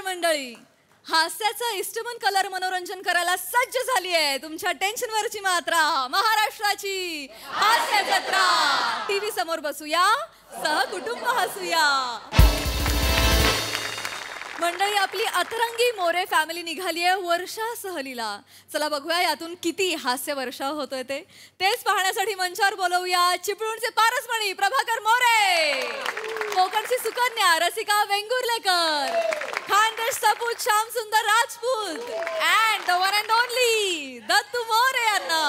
मंडळी, हास्याचा इष्टमन कलर मनोरंजन करायला सज्ज झाली आहे तुमच्या टेन्शनवरची मात्रा महाराष्ट्राची हास्य जत्रा. टीव्ही समोर बसूया, सहकुटुंब हसूया. मंडळी, आपली अतरंगी मोरे फॅमिली निघाली आहे वर्षा सहलीला. चला बघूया यातून किती हास्य वर्षा होतोय तेच पाहण्यासाठी मंचावर बोलवूया चिपळूणचे पारसमणी प्रभाकर मोरे, कोकणची सुकन्या रसिका वेंगुर्लेकर, खानदेश सपूत श्याम सुंदर Rajput and the one and only Dattu More यांना.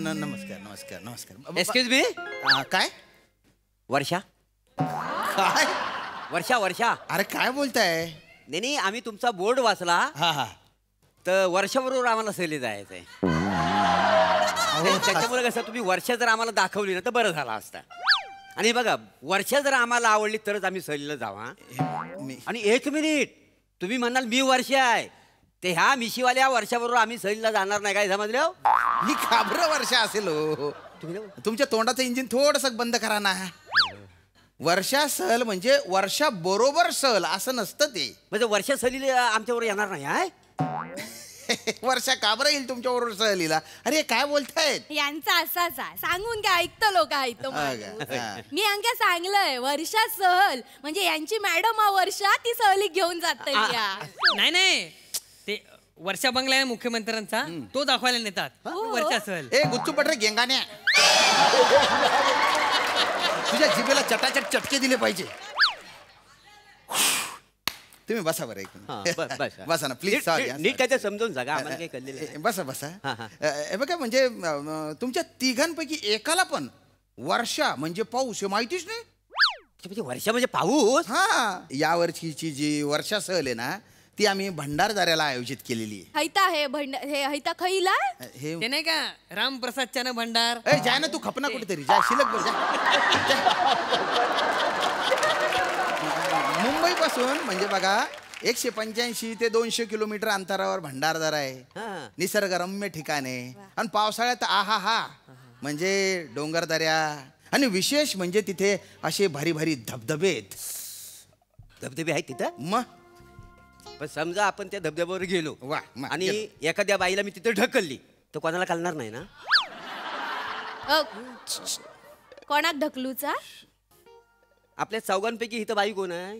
नमस्कार नमस्कार नमस्कार. Excuse me. काय वर्षा? काय वर्षा वर्षा? अरे काय बोलताय? नाही, आम्ही तुमचा बोर्ड वाचला. हा हा. तर वर्षाबरोबर आम्हाला सहली जायचंय. त्याच्यामुळे कसं तुम्ही वर्षा जर आम्हाला दाखवली ना तर बरं झालं असतं. आणि बघा, वर्षा जर आम्हाला आवडली तरच आम्ही सहलीला जावा. आणि एक मिनिट, तुम्ही म्हणाल मी वर्षा आहे, ते ह्या मिशीवाल्या वर्षाबरोबर आम्ही सहलीला जाणार नाही, काय समजलं? मी खाबर वर्षा असेल हो. तुमच्या तोंडाचं इंजिन थोडस बंद करा ना. वर्षा सहल म्हणजे वर्षा बरोबर सहल असं नसतं ते. म्हणजे वर्षा सहलीला आमच्याबरोबर येणार नाही आहे? वर्षा का बरं येईल तुमच्या बरोबर सहलीला? अरे काय बोलतायत? यांचा असाच आहे, सांगून काय ऐकतं लोक ऐकतो. मी यांना सांगलंय वर्षा सहल म्हणजे यांची मॅडम वर्षा ती सहली घेऊन जाते. नाही नाही, ते वर्षा बंगला आहे मुख्यमंत्र्यांचा, तो दाखवायला नेतात वर्षा सहल. ए गुच्चू पटरे गेंगाण्या, तुझ्या जिभेला चटाचट चटके दिले पाहिजे. तुम्ही बसा बरं एक बसा ना प्लीज. सॉरी, नीट काय ते समजून सांगा आम्हाला, काही कळलेलं. बसा बसा. हे बघा, म्हणजे तुमच्या तिघांपैकी एकाला पण वर्षा म्हणजे पाऊस हे माहितीच नाही. म्हणजे वर्षा म्हणजे पाऊस? हा, या वर्षीची जी वर्षा सहल आहे ना ती आम्ही भंडारदऱ्याला आयोजित केलेली आहे. हैता हे हे हैता खैला हे ते नाही का रामप्रसादच्या ना भंडार. ए जाय ना तू, खपना कुठेतरी जा, शिलक बर जा. मुंबई पासून म्हणजे बघा 185 ते 200 किलोमीटर अंतरावर भंडारदरा आहे. निसर्गरम्य ठिकाण आहे. आणि पावसाळ्यात आहा हा म्हणजे डोंगरदऱ्या, आणि विशेष म्हणजे तिथे असे भारी भारी धबधबे आहेत तिथं. मग पण समजा आपण त्या धबधब्यावर गेलो वा आणि एखाद्या बाईला मी तिथे ढकलली तर कोणाला कळणार नाही ना? कोणाक ढकलूचा? आपल्या चौघांपैकी इथं बाई कोण आहे?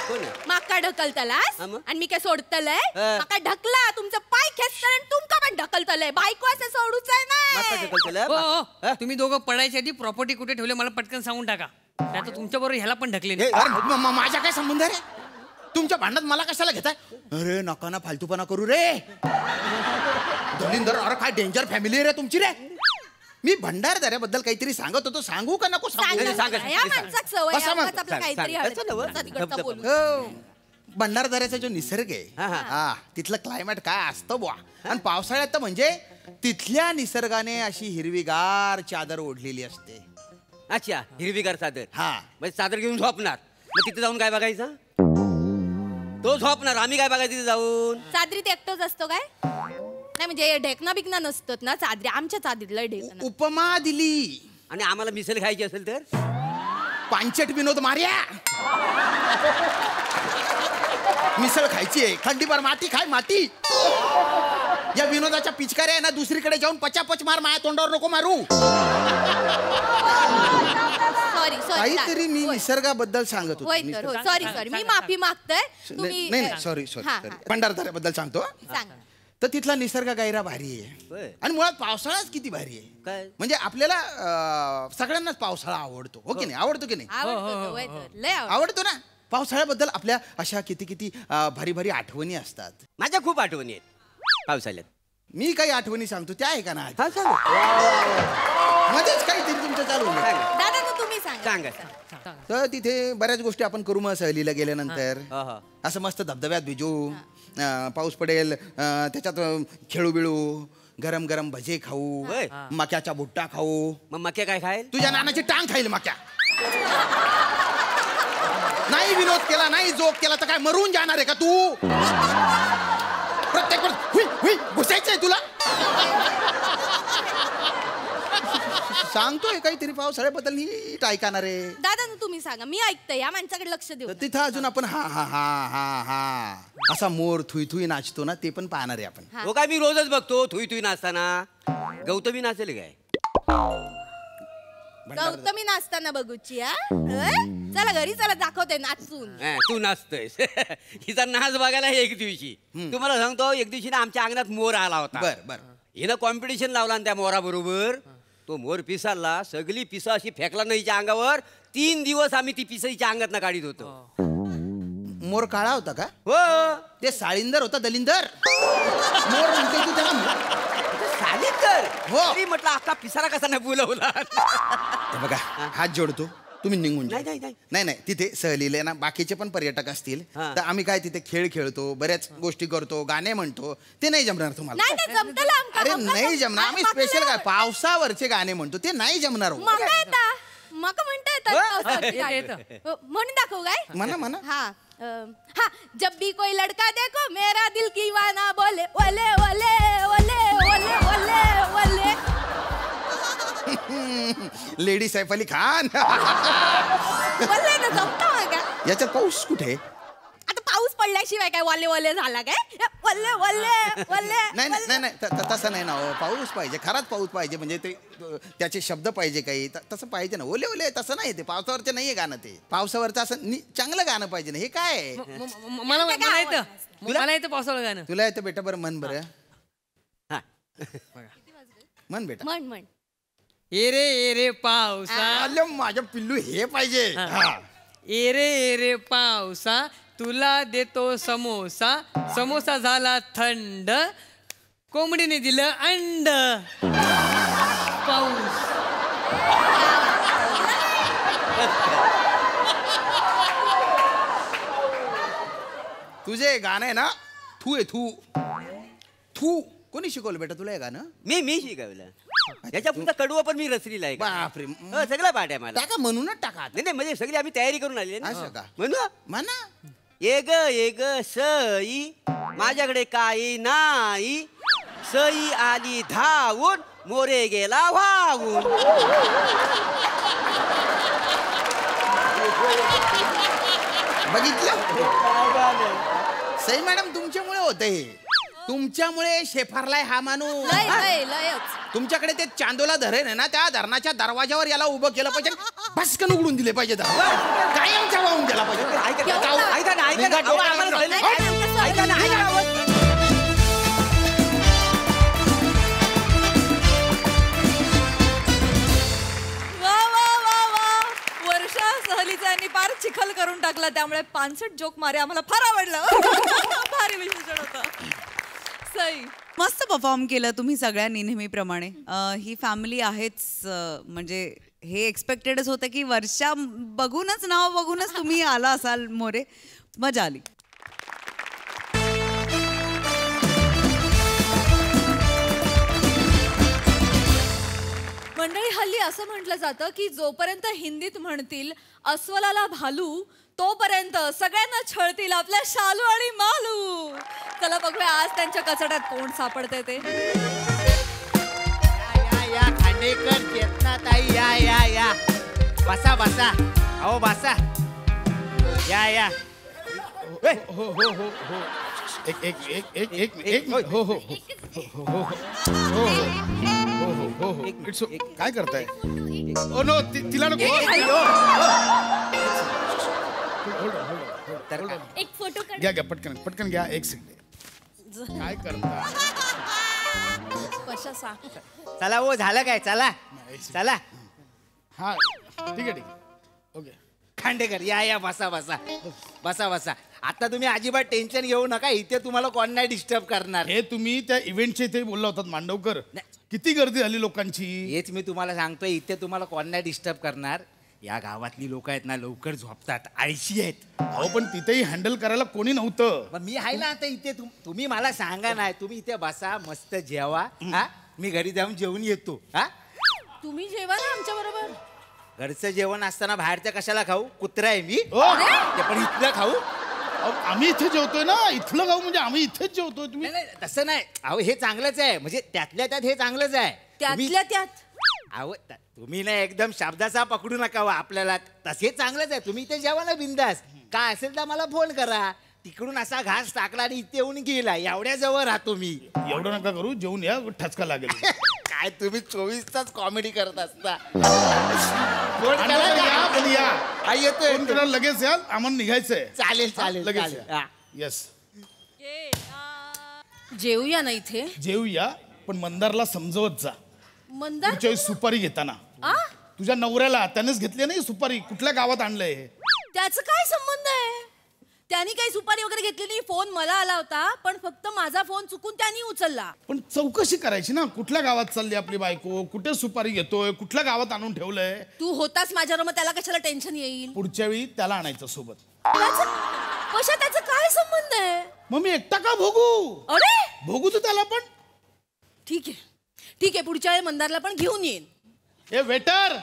कोण आहे? माका ढकलतलास आणि मी काय सोडतलय? हा. माका ढकला, तुमचं पाय खेचतलय आणि तुमका पण ढकलतलय. बायको असं सोडूच आहे माका ना. ढकलतलं? हो, हो. तुम्ही दोघं पडायच्या आधी प्रॉपर्टी कुठे ठेवले मला पटकन सांगून टाका. त्यात तुमच्या बरोबर ह्याला पण ढकले. माझ्या काय संबंध रे? तुमच्या भांडणात मला कशाला घेताय? अरे नका ना फालतूपणा करू रे दलिंदर. अरे काय डेंजर फॅमिली रे तुमची रे. मी भंडारदऱ्याबद्दल काहीतरी सांगत होतो, सांगू का नको सांगू? भंडारदऱ्याचा जो निसर्ग आहे तिथलं क्लायमेट काय असतं बुवा. आणि पावसाळ्यात तर म्हणजे तिथल्या निसर्गाने अशी हिरवीगार चादर ओढलेली असते. अच्छा, हिरवीगार चादर. हा, म्हणजे चादर घेऊन झोपणार. मग तिथे जाऊन काय बघायचं? तो झोपणार, आम्ही काय बघायचं तिथे जाऊन? चादरीत एकटोच असतो काय? नाही म्हणजे ढेकणा बिकना नसतात ना चादरी. आमच्या चादरीतलं ढेकणा. उपमा दिली. आणि आम्हाला मिसल खायची असेल तर पांचट विनोद मार्या. मिसळ खायची आहे, खंडीभर माती खाय माती. या विनोदाच्या पिचकाऱ्या आहे ना दुसरीकडे जाऊन पचापच मार, माया तोंडावर नको मारू. सॉरी काहीतरी मी निसर्गाबद्दल सांगत होतो. सॉरी मी माफी मागतोय. नाही सॉरी भंडारदऱ्याबद्दल सांगतो. तर तिथला निसर्ग गायरा भारी आहे. आणि मुळात पावसाळाच किती भारी आहे. काय म्हणजे आपल्याला सगळ्यांनाच पावसाळा आवडतो, हो की नाही? आवडतो की नाही? आवडतो ना. पावसाळ्याबद्दल आपल्या अशा किती किती भारी भारी आठवणी असतात. माझ्या खूप आठवणी आहेत पावसाळ्यात. मी काही आठवणी सांगतो त्या आहे का ना? मध्येच मध्येच काहीतरी तुमचं चालू दादा तुम्ही सांगा. तर तिथे बऱ्याच गोष्टी आपण करू मग सहलीला गेल्यानंतर. असं मस्त धबधब्यात भिजू, पाऊस पडेल त्याच्यात खेळू बिळू, गरम गरम भजे खाऊ, मक्याचा भुट्टा खाऊ. मग मक्या काय खाईल? तुझ्या नानाची टांग खाईल मक्या. नाही विनोद केला, नाही जोक केला तर काय मरून जाणार आहे का तू? प्रत्येक घुसायचंय तुला. सांगतोय काहीतरी पावसाळ्याबद्दल नीट ऐकणार आहे. दादा तुम्ही सांगा, मी ऐकते, या माणसाकडे लक्ष देऊ. तिथं अजून आपण हा हा हा हा हा असा मोर थुई थुई नाचतो ना, ते पण पाहणार आहे आपण. हो काय, मी रोजच बघतो थुई थुई नाचताना. गौतमी नाचेल काय? गौतमी नाचताना बघूची. चला घरी चला, दाखवते नाचून. तू नाचतोयस. हिचा नाच बघायला एक दिवशी तुम्हाला सांगतो, एक दिवशी ना आमच्या अंगणात मोर आला होता. बर बर. हिनं कॉम्पिटिशन लावला आणि त्या मोराबरोबर तो मोर पिसाला, सगळी पिसा अशी फेकला नाही हिच्या अंगावर. 3 दिवस आम्ही ती पिसा हिच्या अंगात काढीत होतो. मोर काळा होता का? हो. ते साळींदर होता, दलिंदर. मोर म्हणते तू त्याला. सालिंदर हो. तरी म्हटलं अख्खा पिसारा कसा नाही बोलवला. हे बघा, हात जोडतो, तुम्ही निघून जा. नाही, नाही. नाही नाही, तिथे सहलीला ना बाकीचे पण पर्यटक असतील, हा. तर आम्ही काय तिथे खेळ खेळतो, बऱ्याच गोष्टी करतो, गाणे म्हणतो. ते नाही जमणार तुम्हाला. नाही नाही जमतलं आमका. अरे नाही जमणार. आम्ही स्पेशल काय पावसावरचे गाणे म्हणतो, ते नाही जमणार हो. मका येता, मका म्हणता येतात पावसावरची गाणी. येतं. म्हणून दाखवू काय? म्हणा म्हणा. हाँ हाँ, जब भी कोई लड़का देखो मेरा दिल दीवाना बोले ओले ओले ओले ओले ओले ओले. लेडी सैफ अली खान. ओले ना जमता का? याच्यात पाऊस कुठे? आता पाऊस पडल्याशिवाय काय ओले ओले झाला काय? ओले ओले ओले. नाही नाही नाही, तसं नाही ना हो. पाऊस पाहिजे, खराच पाऊस पाहिजे. म्हणजे ते त्याचे शब्द पाहिजे काही, तसं पाहिजे ना. ओले ओले तसं नाही, ते पावसावरचं नाहीये गाणं. ते पावसावरचं असं चांगलं गाणं पाहिजे ना. हे काय आहे? मला येतं, मला येतं पावसाळा गाणं. तुला येतं बेटा? बरं म्हण बरं. हा. म्हण बेटा. म्हण म्हण. ए रे पावसा, अरे माझ्या पिल्लू हे पाहिजे. हा. ए रे पावसा, तुला देतो समोसा. समोसा झाला थंड, कोंबडीने दिलं अंड. पाऊस. तुझे गाणं आहे ना, थू आहे थू. थू कोणी शिकवलं बेटा तुला हे गाणं? मी शिकवलं. याच्या पुढचा कडवं पण मी रचलेला आहे. बापरे. हो, सगळं पाठ आहे मला. टाका, म्हणूनच टाका. नाही नाही, म्हणजे सगळी आम्ही तयारी करून आली ना. असं का? म्हणू म्हणा. ये ग सई, माझ्याकडे काही नाही. सई आली धावून, मोरे गेला वाहून. बघितलं? सई मॅडम तुमच्यामुळे होते हे. तुमच्यामुळे शेफारलाय हा माणूस. लय लय लयच. तुमच्याकडे ते चांदोला धरण आहे ना, त्या धरणाच्या दरवाजावर याला उभं केलं पाहिजे. भस्कन उघडून दिले पाहिजे. कायमच्या वाहून दिला पाहिजे. ऐका ना, अहो, आम्हाला कळलं नाही. ऐका ना, ऐका ना, अहो. वा वा वा वा, वर्षा सहलीचा यांनी फार चिखल करून टाकला. त्यामुळे 65 जोक मारे आम्हाला फार आवडलं. भारी विशेषण होतं. सई मस्त परफॉर्म केलं तुम्ही सगळ्यांनी नेहमीप्रमाणे. ही फॅमिली आहेच, म्हणजे हे एक्सपेक्टेडच होतं की वर्षा बघूनच, नाव बघूनच तुम्ही आला असाल मोरे. मजा आली. मंडळी, हल्ली असं म्हटलं जातं की जोपर्यंत हिंदीत म्हणतील अस्वलाला भालू, तोपर्यंत सगळ्यांना छळतील आपल्या शालू आणि मालू. चला बघूया आज त्यांच्या कचड्यात कोण सापडते ते. या खांडेकर, चेतनाताई, या बसा बसा. अहो बसा. या. हो हो हो हो. एक एक एक एक एक एक हो हो हो हो हो हो. इट्स काय करताय? ओ नो, तिला नको. एक फोटो काढ. घ्या पटकन पटकन घ्या. एक सेकंड. काय करता? कशा चला हो, झालं काय? चला चला. हा ठीक आहे. ओके. खांडेकर, या बसा बसा बसा बसा. आता तुम्ही अजिबात टेन्शन घेऊ नका. इथे तुम्हाला कोण नाही डिस्टर्ब करणार. हे तुम्ही त्या इव्हेंटच्या इथे बोलला होतात मांडवकर. किती गर्दी झाली लोकांची. हेच मी तुम्हाला सांगतोय. इथे तुम्हाला कोण नाही डिस्टर्ब करणार. या गावातली लोक आहेत ना, लवकर झोपतात, आळशी आहेत. अहो पण तिथेही हँडल करायला कोणी नव्हतं. पण मी आहे ना आता इथे. तुम्ही मला सांगा नाही. तुम्ही इथे बसा, मस्त जेवा. हा, मी घरी जाऊन जेवून येतो. हा, तुम्ही जेवा ना आमच्या बरोबर. घरचं जेवण असताना बाहेरचं कशाला खाऊ? कुत्रा आहे मी. ओ! ते पण इथलं खाऊ. आम्ही इथे जेवतोय ना, इथलं गाव म्हणजे आम्ही इथेच जेवतोय. तुम्ही नाही, नाही, तसं नाही. अहो हे चांगलंच आहे, म्हणजे त्यातल्या त्यात हे चांगलंच आहे. त्यातल्या त्यात अहो तुम्ही ना एकदम शब्दाचा पकडू नका हो आपल्याला. तसे चांगलंच आहे. तुम्ही इथे जेवा ना बिंदास. काय असेल तर मला फोन करा. तिकडून असा घास टाकला आणि इथे येऊन गेला, एवढ्या जवळ राहतो मी. एवढं नका करू, जेवून या, ठसका लागेल. काय तुम्ही 24 तास कॉमेडी करत असता. फोन आणि करा या, ना. पण या. हा, येतोय फोन करा, लगेच या, आम्हाला निघायचंय. चालेल चालेल लगेच चालेल. हा. येस. जेवूया ना इथे. जेवूया, पण मंदारला समजवत जा मंदार पुढच्या वेळी सुपारी घेताना. तुझ्या नवऱ्याला त्यानेच घेतली नाही सुपारी, कुठल्या गावात आणलंय हे? त्याचं काय संबंध आहे? त्यांनी काही सुपारी वगैरे घेतली नाही. फोन मला आला होता, पण फक्त माझा फोन चुकून त्यांनी उचलला. पण चौकशी करायची ना, कुठल्या गावात चालली आपली बायको, कुठे सुपारी घेतोय, कुठल्या गावात आणून ठेवलंय. तू होतास माझ्यावर, मग त्याला कशाला टेन्शन येईल? पुढच्या वेळी त्याला आणायचं सोबत. कशा त्याचा काय संबंध आहे? मग मी एकटा का भोगू? अरे भोगू तू त्याला पण. ठीक आहे ठीक आहे, पुढच्या वेळी मंदारला पण घेऊन येईन. ए वेटर,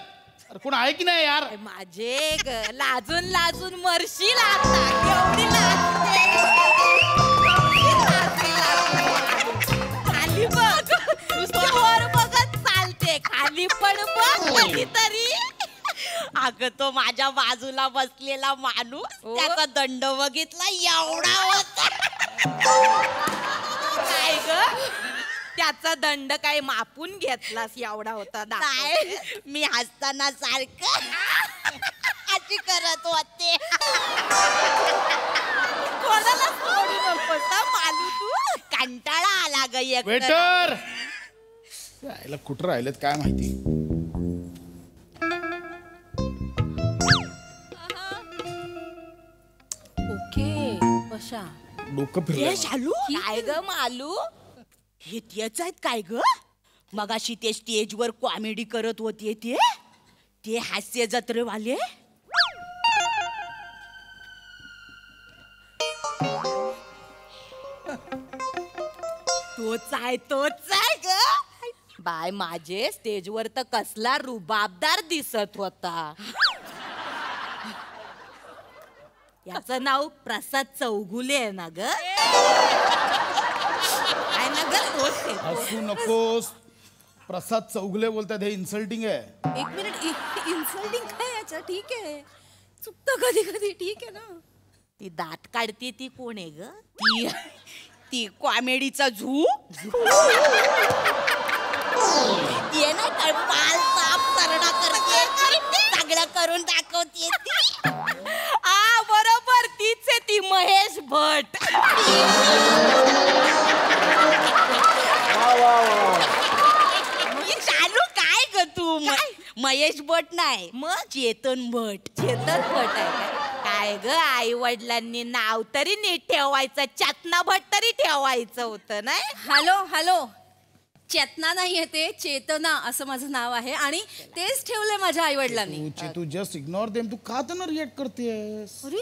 अरे कोण आहे की नाही यार? माझे लाजून लाजून मरशील आता. एवढी लाजते. खाली बघ, नुसतं वर बघत चालते, खाली पण बघ कधीतरी. अगं तो माझ्या बाजूला बसलेला माणूस, त्याचा दंड बघितला, एवढा होता. काय ग, त्याचा दंड काय मापून घेतलास? एवढा होता. नाही, मी हसताना सारखं अशी करत होते. कोणाला सोडू नकोस मालू तू. कंटाळा आला ग एक. वेटर, यायला कुठं राहिलेत काय माहिती. ओके, कशा डोकं फिरलं. शालू काय ग मालू, हे तेच आहेत काय ग? मगाशी ते स्टेजवर कॉमेडी करत होते ते हास्य जत्रेवाले. तोच आहे ग बाय. माझे स्टेजवर तर कसला रुबाबदार दिसत होता. याचं नाव प्रसाद चौगुले आहे ना ग? आहे ना ग? तोच आहे. हसू नकोस. प्रसाद चौगुले बोलतात, हे इन्सल्टिंग आहे. एक मिनिट, इन्सल्टिंग काय याच्या? ठीक आहे, चुकतं कधी कधी, ठीक आहे ना. ती दात काढते ती कोण आहे ग? ती कॉमेडीचा झू. ती आहे ना काय, पाल साफ सरडा करते, सगळं करून दाखवते ती. बरोबर, तीच आहे ती महेश भट. चालू काय ग तू? महेश भट नाही, मग चेतन भट. चेतन भट आहे काय ग? आई वडिलांनी नाव तरी नीट ठेवायचं, चेतना भट तरी ठेवायचं होतं नाही. हॅलो हॅलो, चेतना नाहीये ते, चेतना असं माझं नाव आहे आणि तेच ठेवलंय माझ्या आई वडिलांनी. तू जस्ट इग्नोर देम. तू का त्यांना रिएक्ट करतेस? अरे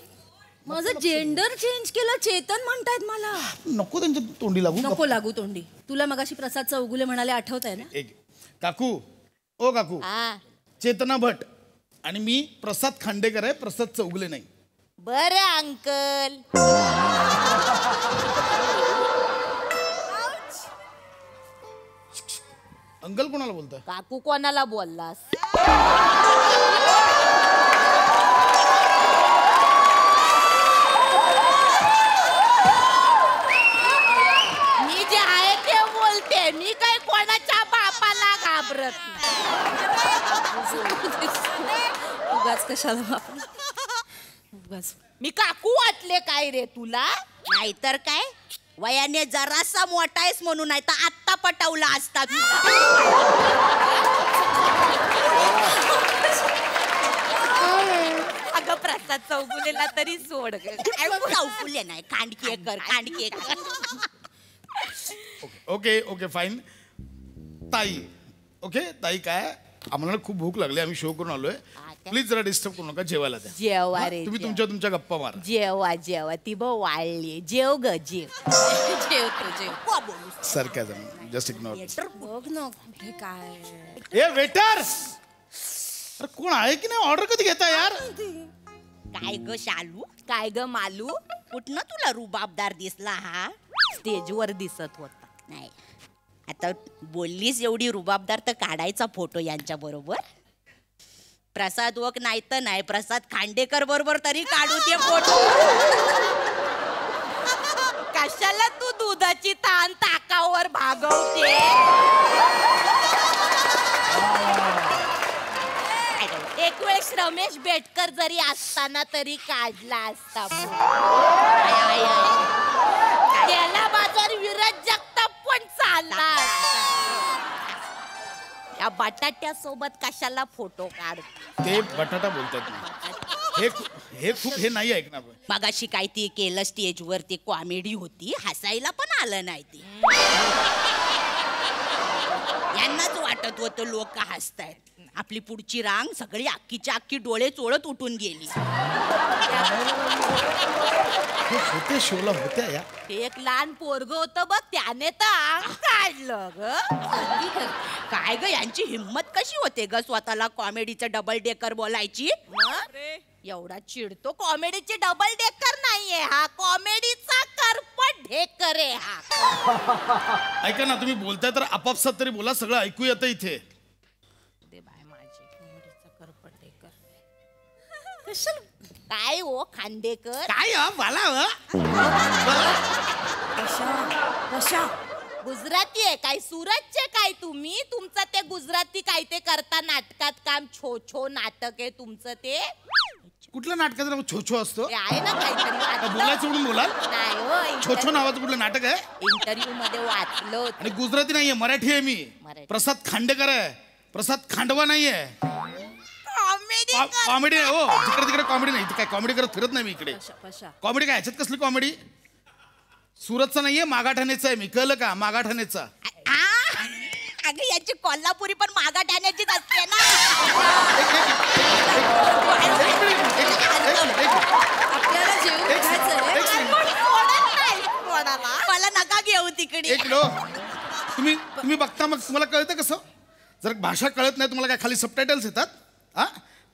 माझं जेंडर चेंज केलं, चेतन म्हणतायत मला. नको त्यांच्या तोंडी लागू. नको लागू तोंडी. तुला मगाशी प्रसाद चौगुले म्हणाले, आठवत आहे ना? काकू, ओ काकू, चेतना भट आणि मी प्रसाद खांडेकर आहे, प्रसाद चौगुले नाही. बरं अंकल. अंकल कोणाला बोलताय? काकू कोणाला बोललास? मी जे आहे ते बोलते, मी काय कोणाच्या बापाला घाबरत नाही. उगाच कशाला बाप, उगाच. मी काकू वाटले काय रे तुला? नाहीतर काय, वयाने जरासा मोठा आहेस म्हणून, नाही तर आत्ता पटवला असता. अगं प्रसाद चौगुलेला तरी सोड. चौगुले नाही, Khandkekar, Khandkekar. Okay okay fine. ताई, ओके ताई, काय आम्हाला खूप भूक लागली, आम्ही शो करून आलोय. प्लीज जरा डिस्टर्ब करू नका, जेवायला द्या. जेवा रे, तुम्ही तुमच्या गप्पा मारा. जेवा जेवा, ती बघ वाळली. जेव ग, जेव. जेवतो जेव. Sarcasm, just ignore. बघ ना कुठे काय. ए वेटर, अरे कोण आहे की नाही? ऑर्डर कधी घेता यार? काय ग शालू, काय ग मालू, कुठनं तुला रुबाबदार दिसला हा? स्टेजवर दिसत होता. नाही आता बोललीस एवढी रुबाबदार तर काढायचा फोटो यांच्या बरोबर. प्रसाद वक नाही तर नाही, प्रसाद खांडेकर बरोबर तरी काढू दे फोटो. कशाला तू दुधाची ताण ताकावर भागवते? एक वेळेस रमेश बेटकर जरी असताना तरी काढला असता. त्याला बाजार विराज जगताप पण चालला. या बटाट्या सोबत कशाला फोटो काढतो? ते बटाटा बोलतात ना. हे खूप हे नाही ऐकणार. मगाशी काय ती केलं स्टेजवर, ती कॉमेडी होती, हसायला पण आलं नाही. ती यांनाच वाटत होतं लोक हसतायत. आपली पुढची रांग सगळी अख्खीच्या अख्खी डोळे चोळत उठून गेली. होते शोला होत्या या. ते एक लहान पोरग होतं बघ, त्याने तर अंग काढलं ग. काय ग यांची हिम्मत कशी होते ग स्वतःला कॉमेडीचं डबल डेकर बोलायची? एवढा चिडतो. कॉमेडीचे डबल डेकर नाहीये हा, कॉमेडीचा करपट ढेकर आहे हा. ऐका ना, तुम्ही बोलताय तर आपापसात तरी बोला, सगळं ऐकू येतं इथे. काय हो खांडेकर? काय मला कशा गुजराती आहे काय? सुरतचे काय तुम्ही? तुमचं ते गुजराती काय ते करता नाटकात काम, छो छो नाटक आहे तुमचं ते. कुठल्या नाटकाचं नाव छो छो असतो? ते आहे ना काहीतरी बोलायचं म्हणून बोलाल? नाही हो, छो छो नावाचं कुठलं नाटक आहे? इंटरव्ह्यू मध्ये वाचलं होतं. आणि गुजराती नाहीये, मराठी आहे मी. मराठी. प्रसाद खांडेकर आहे, प्रसाद खांडवा नाहीये. कॉमेडी कॉमेडी आहे हो, जिकडे तिकडे कॉमेडी नाही. काय कॉमेडी करत फिरत नाही मी इकडे. कॉमेडी काय ह्याच्यात कसली कॉमेडी? सुरतचा नाहीये, मागाठाण्याचा आहे मी, कळलं का? मागाठाण्याचा. अगं याची कोल्हापुरी पण मागाठाण्याचीच असते ना. आपल्याला जेवून घ्यायचंय. मला नका घेऊ तिकडे. एक लो तुम्ही बघता, मग तुम्हाला कळतं कसं? जर भाषा कळत नाही तुम्हाला, काय खाली सबटायटल्स येतात? हा,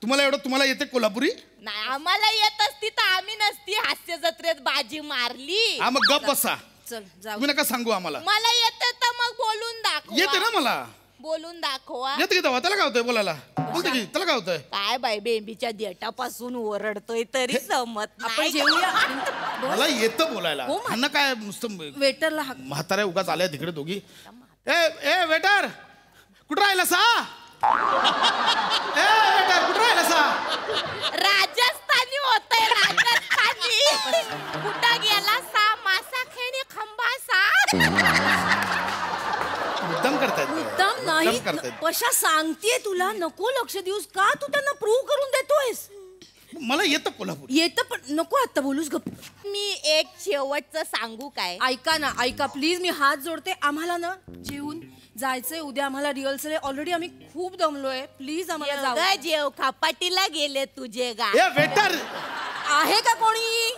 तुम्हाला येते कोल्हापुरी? नाही आम्हाला येत असती तर आम्ही नसती हास्य जत्रेत बाजी मारली. हा, मग गप बसा. चल जाऊ. तुम्ही नका सांगू आम्हाला. मला येते तर मग बोलून दाखवा. येते ना मला. बोलून दाखवा. येते की तेव्हा त्याला काय होतंय बोलायला? बोलते की त्याला काय होतंय? काय बाई बेंबीच्या देठापासून ओरडतोय तरी समत नाही. मला येतं बोलायला. ह्यांना काय नुसतं वेटरला म्हाताऱ्या उगाच आल्या तिकडे दोघी. ए वेटर, कुठं राहिला सा? ए वेटर, कुठं राहिला सा? राजस्थानी होतंय राजस्थानी. कुठं गेला सा? मासा खेळणी खंबा सा. मुद्दाम करतायत. मुद्दाम नाही. पशा सांगतेय तुला, नको लक्ष देऊस. का तू त्यांना प्रूव्ह करून देतोयस? मला येतं कोल्हापूर. येतं पण नको आता बोलूस. गप. मी एक शेवटचं सांगू काय? ऐका ना, ऐका प्लीज, मी हात जोडते. आम्हाला ना जेवून जायचंय उद्या. आम्हाला रिहर्सल आहे ऑलरेडी. आम्ही खूप दमलोय. प्लीज आम्हाला जाऊ. जेव खापाटीला गेले तुझे गा. ए वेटर, आहे का कोणी?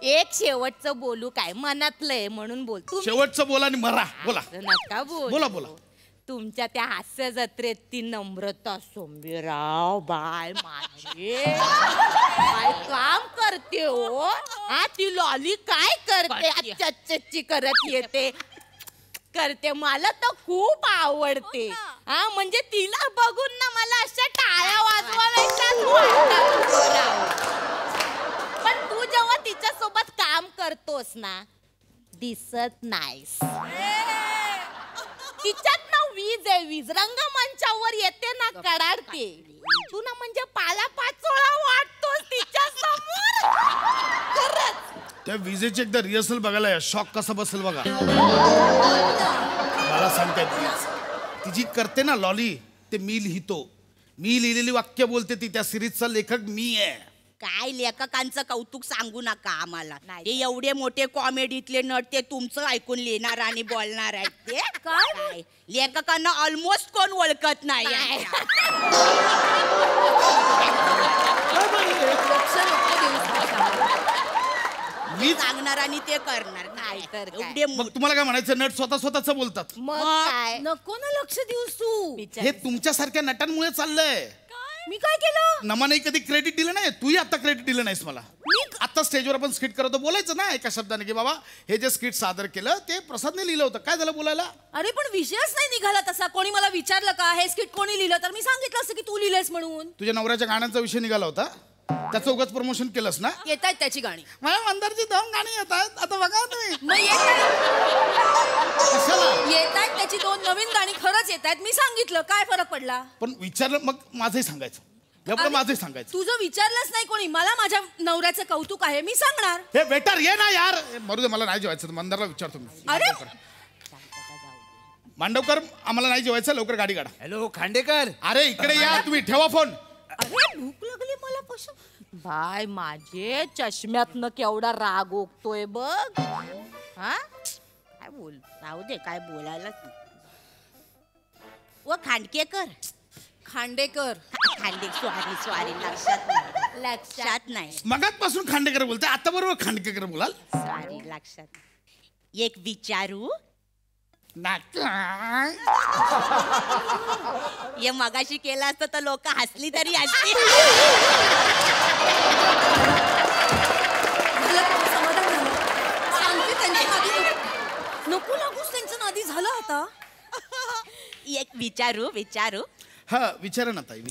एक शेवटचं बोलू काय? मनातलंय म्हणून बोल. शेवटचं बोला आणि मरा. बोला नका बोला बोला. तुमच्या त्या हास्य जत्रेत ती नम्रता सोंबीराव बाय माझे काय काम करते हो. हा, ती लॉली काय करते? चच्ची करत येते करते. मला तर खूप आवडते. हा, म्हणजे तिला बघून ना मला अशा टाळ्या वाजवायच्याच वाटतात. पण तू जेव्हा तिच्या सोबत काम करतोस ना, दिसत नाहीस. तिच्यात ना वीज आहे, वीज. रंगमंचावर येते ना कडाडते. तू ना म्हणजे पाला पाचोळा वाटतोस तिच्या समोर. खरंच त्या विजेची एकदा रिहर्सल बघायला या. शॉक कसा बसेल बघा. मला सांगताय प्लीज. ती जी करते ना लॉली, ते मी लिहितो. मी लिहिलेली वाक्य बोलते ती. त्या सिरीजचा लेखक मी आहे. काय लेखकांचं कौतुक सांगू नका आम्हाला. ते एवढे मोठे कॉमेडीतले नट ते तुमचं ऐकून लिहिणार आणि बोलणार आहेत. ते काय लेखकांना ऑलमोस्ट कोण ओळखत नाही. मी सांगणार आणि ते करणार. काय तर एवढे मग तुम्हाला काय म्हणायचं? नट स्वतःच बोलतात. मग काय? नको ना लक्ष देऊस तू. हे तुमच्यासारख्या नटांमुळे चाललंय. मी काय केलं? नमाने कधी क्रेडिट दिलं नाही, तूही आता क्रेडिट दिलं नाहीस मला. आता स्टेजवर आपण स्किट करतो, बोलायचं ना एका शब्दाने की बाबा हे जे स्किट सादर केलं ते प्रसादने लिहिलं होतं. काय झालं बोलायला? अरे पण विषयच नाही निघाला तसा. कोणी मला विचारलं का हे स्किट कोणी लिहिलं, तर मी सांगितलं असतं की तू लिहिलंयस म्हणून. तुझ्या नवऱ्याच्या गाण्यांचा विषय निघाला होता, त्याचं उगाच प्रमोशन केलंस ना. येत आहेत त्याची गाणी. मला मंदारची 2 गाणी येत आहेत, आता बघा तुम्ही. मग येत आहेत त्याची 2 नवीन गाणी खरंच येत आहेत. मी सांगितलं, काय फरक पडला? पण विचारलं मग माझंही सांगायचं, एवढं माझंही सांगायचं. तुझं विचारलंच नाही कोणी. मला माझ्या नवऱ्याचं कौतुक आहे, मी सांगणार. हे वेटर ये ना यार. मरू दे, मला नाही जेवायचं. मंदारला विचारतो मी. अरे मांडवकर आम्हाला नाही जेवायचं, लवकर गाडी काढा. हॅलो खांडेकर. अरे इकडे या तुम्ही, ठेवा फोन. अरे भूक लागली मला पशा. बाय माझे चष्म्यातनं केवढा राग ओकतोय बघ. हा काय बोल, राहू दे, काय बोलायला. व खांडकेकर. खांडेकर. सॉरी लक्षात नाही. मगातपासून खांडेकर बोलते, आता बरोबर खांडेकर बोलाल. सॉरी लक्षात. एक विचारू. हे मगाशी केलं असतं तर लोक हसली तरी हसली. नको लागूस त्यांचं नादी झालं आता. एक विचारू. हा विचारा ना ताई,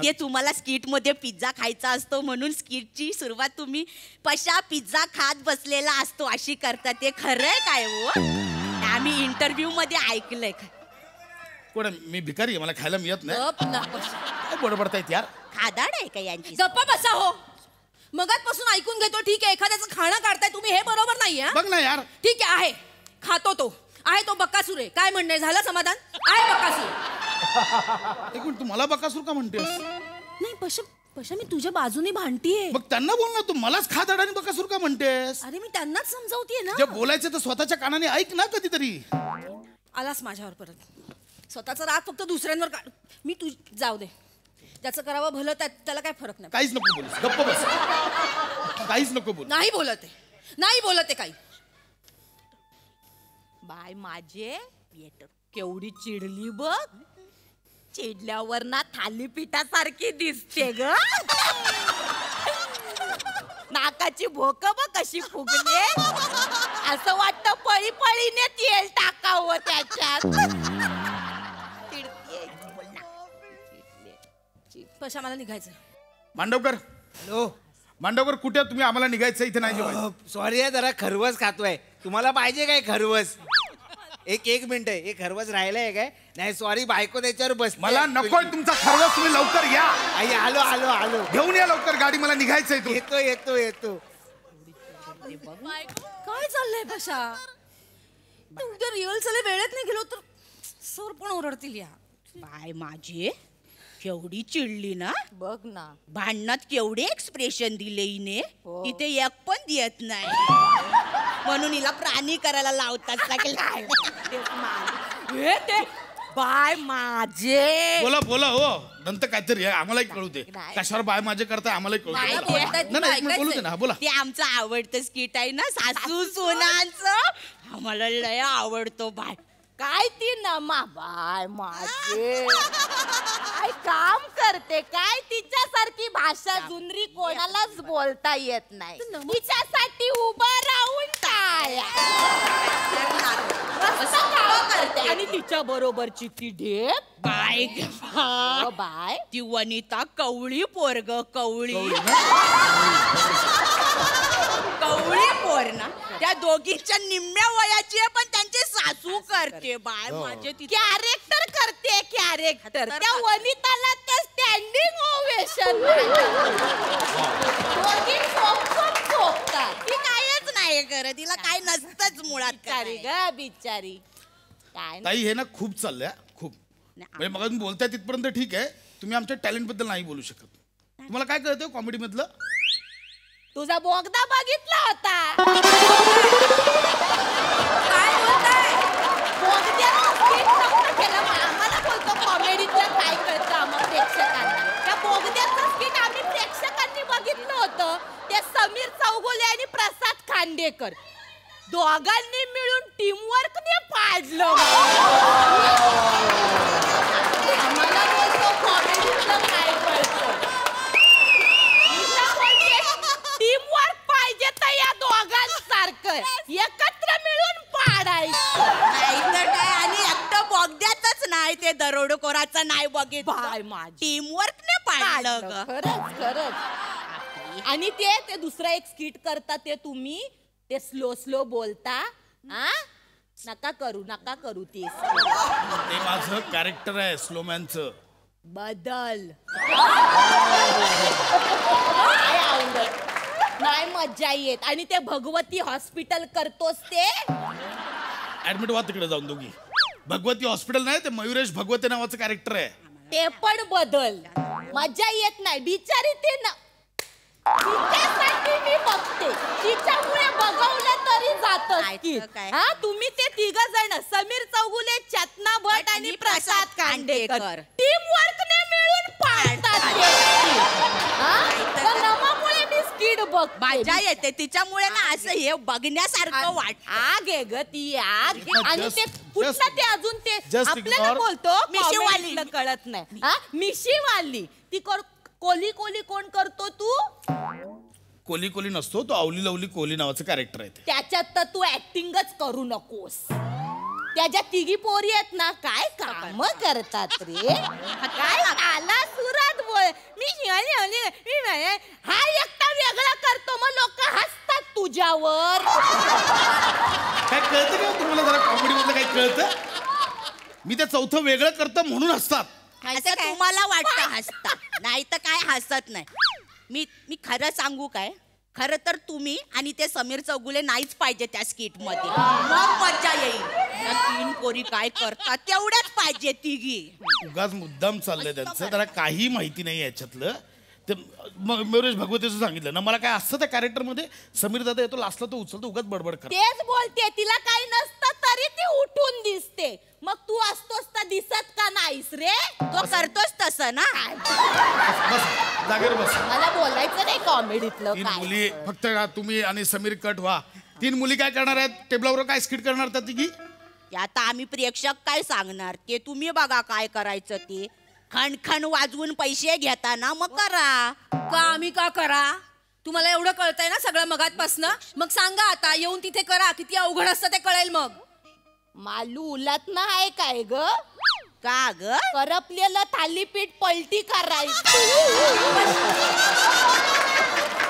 ये तुम्हाला स्किट मध्ये पिझ्झा खायचा असतो म्हणून स्किटची सुरुवात तुम्ही पशा पिझ्झा खात बसलेला असतो अशी करता. ते खरंय काय हो? आम्ही इंटरव्ह्यू मध्ये ऐकलंय. कोण मी भिकारी आहे, मला खायला मिळत नाही. काय बडबडतायत यार. खादाड आहे का यांची? गप्पा बसा हो. मगातपासून ऐकून घेतो. ठीक आहे, एखाद्याचं खाणं काढताय तुम्ही, हे बरोबर नाहीये. बघ ना यार. ठीक आहे, खातो तो आहे, तो बक्कासूर आहे. काय म्हणणे, झालं समाधान? आहे बक्कासूर. एक मिनिट, तू मला बकासूर का म्हणतेस? नाही पशा मी तुझ्या बाजूने भांडतीये. मग त्यांना बोल ना, तू मलाच खादाड आणि बकासूर का म्हणतेस? अरे मी त्यांनाच समजावतीये ना. जे बोलायचं तर स्वतःच्या कानाने ऐक ना कधीतरी. आलास माझ्यावर परत. स्वतःचा राग फक्त दुसऱ्यांवर काढ. मी तू जाऊ दे, ज्याचं करावं भलं त्याला काय फरक नाही. काहीच नको बोलूस, गप्प बस. काहीच नको बोल. नाही बोलत आहे काही. बाय माझे केवढी चिडली बघ. चिडल्यावर ना थालीपीठासारखी दिसते ग. नाकाची भोक बघ कशी फुगली. असं वाटतं पळीने तेल टाकावं त्याच्यात. पशा मला निघायचं. मांडवकर. हॅलो मांडवकर कुठे तुम्ही? आम्हाला निघायचं, इथे नाही जेवायचं. सॉरी आहे, जरा खरवस खातोय. तुम्हाला पाहिजे काय खरवस? एक मिनिट आहे, एक खरवस राहिलाय काय? नाही सॉरी, बायको त्याच्यावर बस. मला नकोय तुमचा खरवस, तुम्ही लवकर या. आई आलो घेऊन या लवकर गाडी, मला निघायचंय. येतो. काय चाललंय पशा? उद्या रिहर्सल वेळेत नाही गेलो तर सर पण ओरडतील. या बाय माझे केवढी चिडली ना बघ ना. भांडणात केवढे एक्सप्रेशन दिले हिने. तिथे एक पण देत नाही म्हणून हिला प्राणी करायला लावतात. बाय माझे बोला हो. नंतर काहीतरी आम्हालाही कळू दे. कशावर बाय माझे करताय आम्हालाही कळू दे. नाही बोलू दे ना. बोला. ते आमचं आवडतं स्किट आहे ना, सासू सोनांचं. आम्हाला लय आवडतो. बाय काय ती नमा बाय माझे काय काम करते. काय तिच्यासारखी भाषा जुनरी कोणालाच बोलता येत नाही. तिच्यासाठी उभं राहून करते. आणि तिच्या बरोबरची ती ढेप बाय बाय. ती वनिता कवळी पोरग. कवळी पोर ना. त्या दोघींच्या निम्म्या वयाची आहे, पण त्यांची सासू करते. बाय माझे कॅरेक्टर करते. कॅरेक्टर त्या वनिताला तर स्टँडिंग ओवेशन. ती कायच नाही करत. तिला काय नसतंच मुळात. बिचारी काय ताई हे ना खूप चाललंय. खूप म्हणजे मग तुम्ही बोलताय तिथपर्यंत ठीक आहे. तुम्ही आमच्या टॅलेंट बद्दल नाही बोलू शकत. तुम्हाला काय कळतं कॉमेडी मधलं? तुझा बोगदा बघितला होता. काय बोलताय? आम्हाला बोलतो कॉमेडीतलं काय कळतं आम्हाला प्रेक्षकांना. त्या बोगद्याचं स्किट आम्ही प्रेक्षकांनी बघितलं होतं. ते समीर चौगुले आणि प्रसाद खांडेकर दोघांनी मिळून टीमवर्कने पाडलं. आम्हाला बोलतो कॉमेडीतलं काय टीम वर्क पाहिजे तर या दोघांसारखं एकत्र मिळून पाडायचं. नाही तर काय, आणि एकटं बोगद्यातच नाही, ते दरोडेखोराचं नाही बघितलं, टीम वर्क ने पाडलं ग. खरंच खरंच. आणि ते दुसरं एक स्किट करता ते तुम्ही ते स्लो स्लो बोलता. हा नका करू ते माझं कॅरेक्टर आहे स्लोमॅनचं. बदल नाही मज्जा येत. आणि ते भगवती हॉस्पिटल करतोस ते ऍडमिट व्हा तिकडे जाऊन दोघी. भगवती हॉस्पिटल नाही, ते मयुरेश भगवती नावाचं कॅरेक्टर आहे. ते पण बदल मज्जा येत नाही बिचारी. ते ना तिच्यासाठी मी बघते, तिच्यामुळे बघवलं तरी जात. हा तुम्ही ते तिघ जण समीर चौगुले, चेतना भट आणि प्रसाद कांडेकर टीम वर्क ने मिळून पाडतात. नमामुळे मी स्किड बघ मजा येते तिच्यामुळे ना, असं हे बघण्यासारखं वाटत. आग आहे ग ती आग. आणि ते कुठलं ते अजून ते just आपल्याला ignore. बोलतो मिशीवाली. कळत नाही. हा मिशीवाली ती कोली कोली कोण करतो तू? कोली कोली नसतो तो, अवली लवली कोली नावाचं कॅरेक्टर आहे. त्याच्यात तर तू ऍक्टिंगच करू नकोस. त्याच्या तिघी पोरी आहेत ना, काय काम करतात रे. काय आला सुरात बोल मी हा एकटा वेगळा करतो, मग लोक हसतात तुझ्यावर. काय कळतं का तुम्हाला? जरा कॉमेडी मधलं काही कळतं? मी ते चौथं वेगळं करतो म्हणून असतात. असं तुम्हाला वाटतं हसता, नाही तर काय हसत नाही. मी खरं सांगू काय, खरं तर तुम्ही आणि ते समीर चौगुले नाहीच पाहिजे त्या स्किट मध्ये. मग मजा येईल. त्या तीन पोरी काय करतात तेवढ्याच पाहिजे तिघी. उगाच मुद्दाम चाललंय त्यांचं, त्याला काही माहिती नाही याच्यातलं. ते मयुरेश भगवतीचं सांगितलं ना मला, काय असतं त्या कॅरेक्टर मध्ये. समीर दादा येतो लास्टला, तो उचलतो, उगाच बडबड करतो. तेच बोलते, तिला काही नसतं तरी ती उठून दिसते. मग तू असतोस तर दिसत का नाहीस रे? तो करतोस तसं ना. बस जागेवर बस. मला बोलायचं नाही कॉमेडीतलं तीन काय. मुली फक्त तुम्ही आणि समीर कट व्हा. तीन मुली काय करणार आहेत? टेबलावर काय स्किट करणार त्या तिघी? आता आम्ही प्रेक्षक काय सांगणार ते तुम्ही बघा काय करायचं ते. खणखण वाजवून पैसे घेता ना, मग करा. का आम्ही का करा? तुम्हाला एवढं कळतंय ना सगळं मगातपासनं, मग सांगा आता येऊन तिथे करा. किती अवघड असतं ते कळेल मग. मालू उलट ना आहे काय ग? का ग? करपलेलं थालीपीठ पलटी करायचं.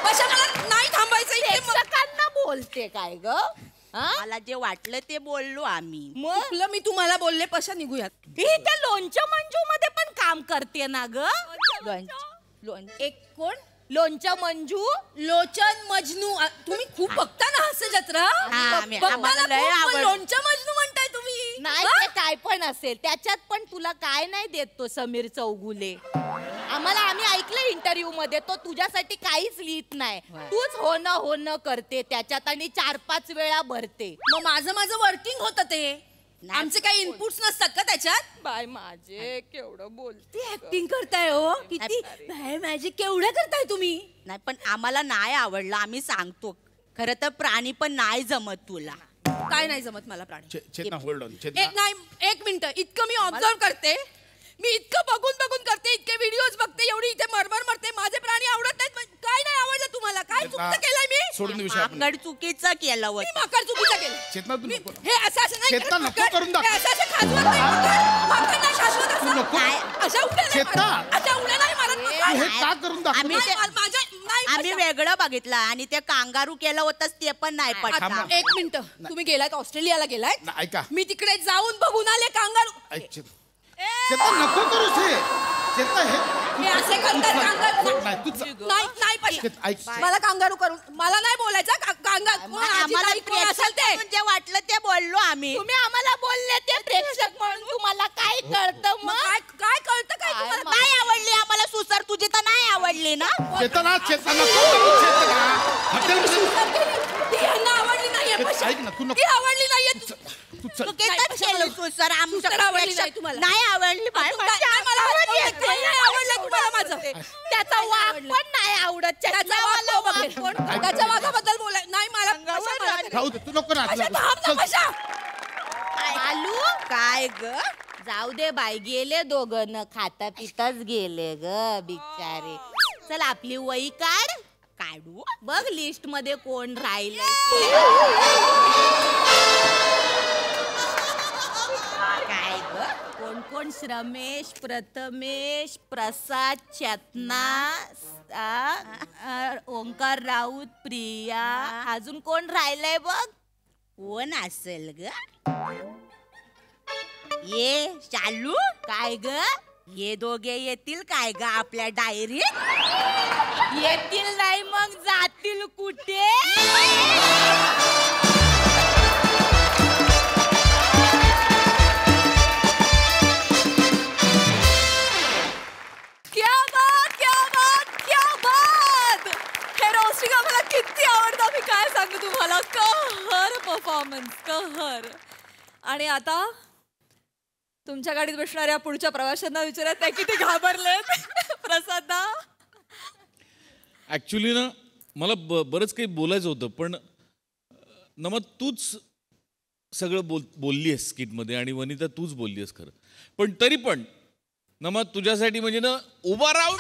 कशा मला नाही थांबायचं इथे मग. प्रेक्षकांना बोलते काय ग? मला जे वाटलं ते बोललो आम्ही. चुकलं मी तुम्हाला बोलले. पशा निघूयात. ही त्या लोणच्या मंजू मध्ये पण काम करते ना ग. एक कोण? लोणच्या मंजू. लोचन मजनू. तुम्ही खूप बघता ना हास्य जत्रा. आम्हाला लय आवडतं. लोणच्या मजनू म्हणताय तुम्ही. नाही ते काय पण असेल त्याच्यात, पण तुला काय नाही देत तो समीर चौगुले. आम्ही ऐकलं इंटरव्ह्यू मध्ये, तो तुझ्यासाठी काहीच लिहित नाही. तूच होणं करते त्याच्यात आणि 4-5 वेळा भरते. मग माझं वर्किंग होतं ते. आमचे काही इनपुट्स नसतात का त्याच्यात? बाय माझे केवढं बोलते. ऍक्टिंग करताय हो किती. मॅजिक केवढं करताय तुम्ही. नाही पण आम्हाला नाही आवडलं, आम्ही सांगतो. खरं तर प्राणी पण नाही जमत तुला. काय नाही जमत मला प्राणी. चेतना होल्ड ऑन. एक मिनिट. इतकं मी ऑब्झर्व करते, मी इतकं बघून करते, इतके व्हिडिओज बघते, एवढी इथे मरमर मरते. माझे प्राणी आवडत नाहीत. काय नाही आवडलं तुम्हाला? काय चुकीचं केलंय मी? सोडून विषय आपण. माकड चुकीचं केलं मी होतं. माकड चुकीचं केलं. चेतना तू नको. हे असं नाही. चेतना नको करून दाखव. हे असं खाजवत नाही. माकड नाही खाजवत असं. नको. अशा उड्या नाही चेतना. मारत. अशा उड्या नाही मारत तू माकड. हे का करून दाखव? आम्ही वेगळं बघितलं आणि ते कांगारू केलं होतं ते पण नाही पटलं. एक मिनिट. तुम्ही गेलात ऑस्ट्रेलियाला गेलात. ऐका. मी तिकडे जाऊन बघून आले कांगारू. चेतना नको करूस हे. चेतना हे असे करतात कांगारू. नाही तूच नाही चेतना, ऐक. मला कांगारू करून मला नाही बोलायचं. आम्हाला प्रेक्षक जे वाटलं ते बोललो आम्ही. तुम्ही आम्हाला बोलले ते प्रेक्षक म्हणून तुम्हाला काय कळतं मग? काय कळतं काय तुम्हाला? नाही आवडली आम्हाला सुसर, तुझी तर नाही आवडली ना. चेतना नको करू. चेतना हॉटेल ती यांना आवडली नाहीये. ऐक ना, तू नको. ती आवडली नाहीये. तू चल. तू केलं केलं सुसर, आमच्या सुसर आवडली नाही प्रेक्षक तुम्हाला. नाही आवडली. मला आवडलं तुम्हाला माझं. त्याचा वाघ पण नाही आवडत. त्याच्या वाघाबद्दल बोलाय नाही मला. राहू दे, तू नको ना. पशा, थांब ना, पशा. आलू काय ग? जाऊ दे बाई, गेले दोघं न खाता पिताच गेले ग बिचारे. चल आपली वही काढू बघ लिस्ट मध्ये कोण राहिलंय. काय ग, कोण कोण? श्रमेश, प्रथमेश, प्रसाद, चेतना, ओंकार राऊत, प्रिया, अजून कोण राहिलंय बघ? कोण असेल ग? ये चालू काय ग? हे दोघे येतील काय ग आपल्या डायरीत? येतील नाही मग जातील कुठे? क्या बात, क्या बात, क्या बात! हे रोस्टिंग आम्हाला किती आवडतं, मी काय सांगू तुम्हाला. कहर परफॉर्मन्स, कहर. आणि आता तुमच्या गाडीत बसणाऱ्या पुढच्या प्रवाशांना विचारत त्या किती घाबरलेत. प्रसादा, ऍक्च्युली ना मला बरंच काही बोलायचं होतं, पण नमा तूच सगळं बोलली आहेस स्किटमध्ये आणि वनिता तूच बोलली आहेस खरं. पण तरी पण नमा तुझ्यासाठी म्हणजे ना उभा राहून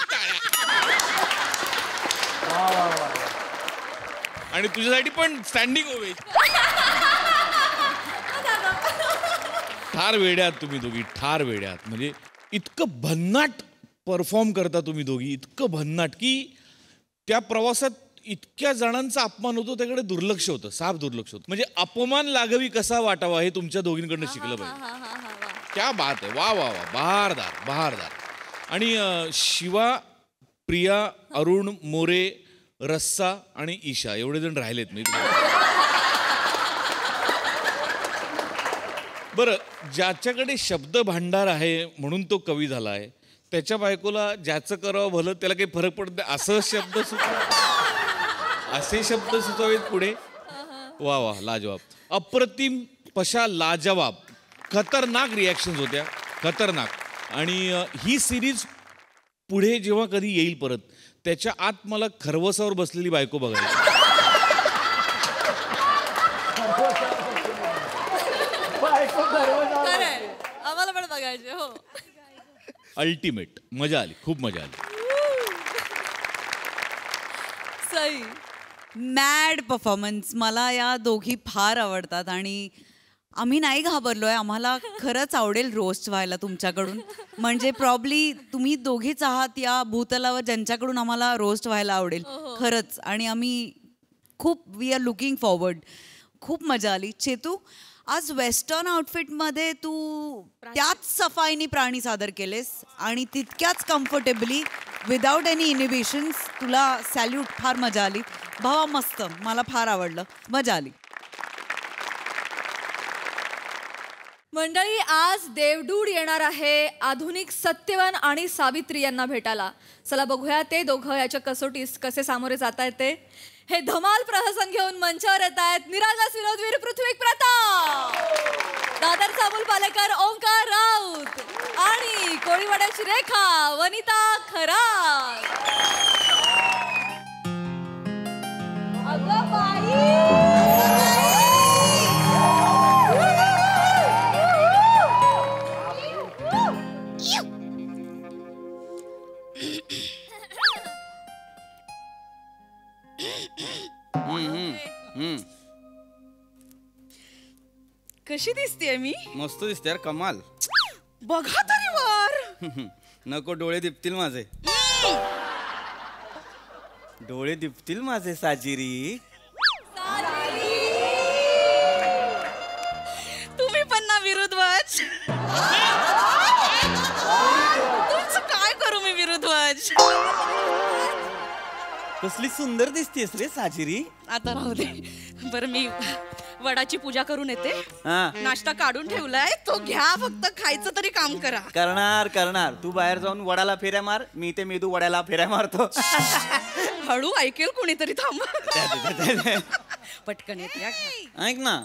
आणि तुझ्यासाठी पण स्टँडिंग ओवेशन. ठार वेड्यात तुम्ही दोघी, ठार वेड्यात. म्हणजे इतकं भन्नाट परफॉर्म करता तुम्ही दोघी, इतकं भन्नाट की त्या प्रवासात इतक्या जणांचा अपमान होतो त्याकडे दुर्लक्ष होतं, साफ दुर्लक्ष होतं. म्हणजे अपमान लाघवी कसा वाटावा हे तुमच्या दोघींकडनं शिकलं पाहिजे. क्या बात आहे, वा वा वा, बहारदार बहारदार. आणि शिवा, प्रिया, अरुण, मोरे, रस्सा आणि ईशा एवढे जण राहिलेत. मी बरं, ज्याच्याकडे शब्द भांडार आहे म्हणून तो कवी झाला आहे, त्याच्या बायकोला ज्याचं करावं भलं त्याला काही फरक पडत नाही असं शब्द असे शब्द सुचवावेत पुढे. वा वा, लाजवाब, अप्रतिम, पशा, लाजवाब. खतरनाक रिॲक्शन्स होत्या, खतरनाक. आणि ही सिरीज पुढे जेव्हा कधी येईल परत, त्याच्या आत मला खरवसावर बसलेली बायको बघायची. आम्हाला पण बघायचे. हो, अल्टिमेट, मजा आली, खूप मजा आली. Sai, mad performance. मला या दोघी फार आवडतात आणि आम्ही नाही घाबरलोय. आम्हाला खरंच आवडेल रोस्ट व्हायला तुमच्याकडून. म्हणजे प्रॉब्ली तुम्ही दोघीच आहात या भूतलावर ज्यांच्याकडून आम्हाला रोस्ट व्हायला आवडेल खरंच. आणि आम्ही खूप वी आर लुकिंग फॉरवर्ड. खूप मजा आली. चेतू, आज वेस्टर्न आउटफिटमध्ये तू त्याच सफाईने प्राणी सादर केलेस आणि तितक्याच कम्फर्टेबली विदाउट एनी इनिबिशन्स. तुला सॅल्यूट. फार मजा आली भावा, मस्त. मला फार आवडलं, मजा आली. मंडळी, आज देवडूड येणार आहे आधुनिक सत्यवान आणि सावित्री यांना भेटायला. चला बघूया ते दोघं याच्या कसोटीस कसे सामोरे जात आहेत ते. हे धमाल प्रहसन घेऊन मंचावर येत आहेत निरागस विनोदवीर पृथ्वी प्रताप, दादरचा अमोल पालेकर ओंकार राऊत आणि कोळीवाड्याची रेखा वनिता खरात. अगं बाई, कशी दिसतेय मी? मस्त दिसते यार, कमाल. बघा तरी वर. नको, डोळे दिपतील माझे, डोळे दिपतील माझे साजिरी. तुम्ही पण ना विरुद्धवाज. तुमचं काय करू मी विरुद्धवाज. कसली सुंदर दिसतेस रे साजिरी. आता राहू दे. बरं, मी वडाची पूजा करून येते. नाश्ता काढून ठेवलाय, तो घ्या, फक्त खायचं तरी काम करा. करणार करणार. तू बाहेर जाऊन वडाला फेऱ्या मार, मी ते मेदू वड्याला फेऱ्या मारतो. हळू ऐकेल कोणीतरी. थांब, पटकन येते. ऐक ना,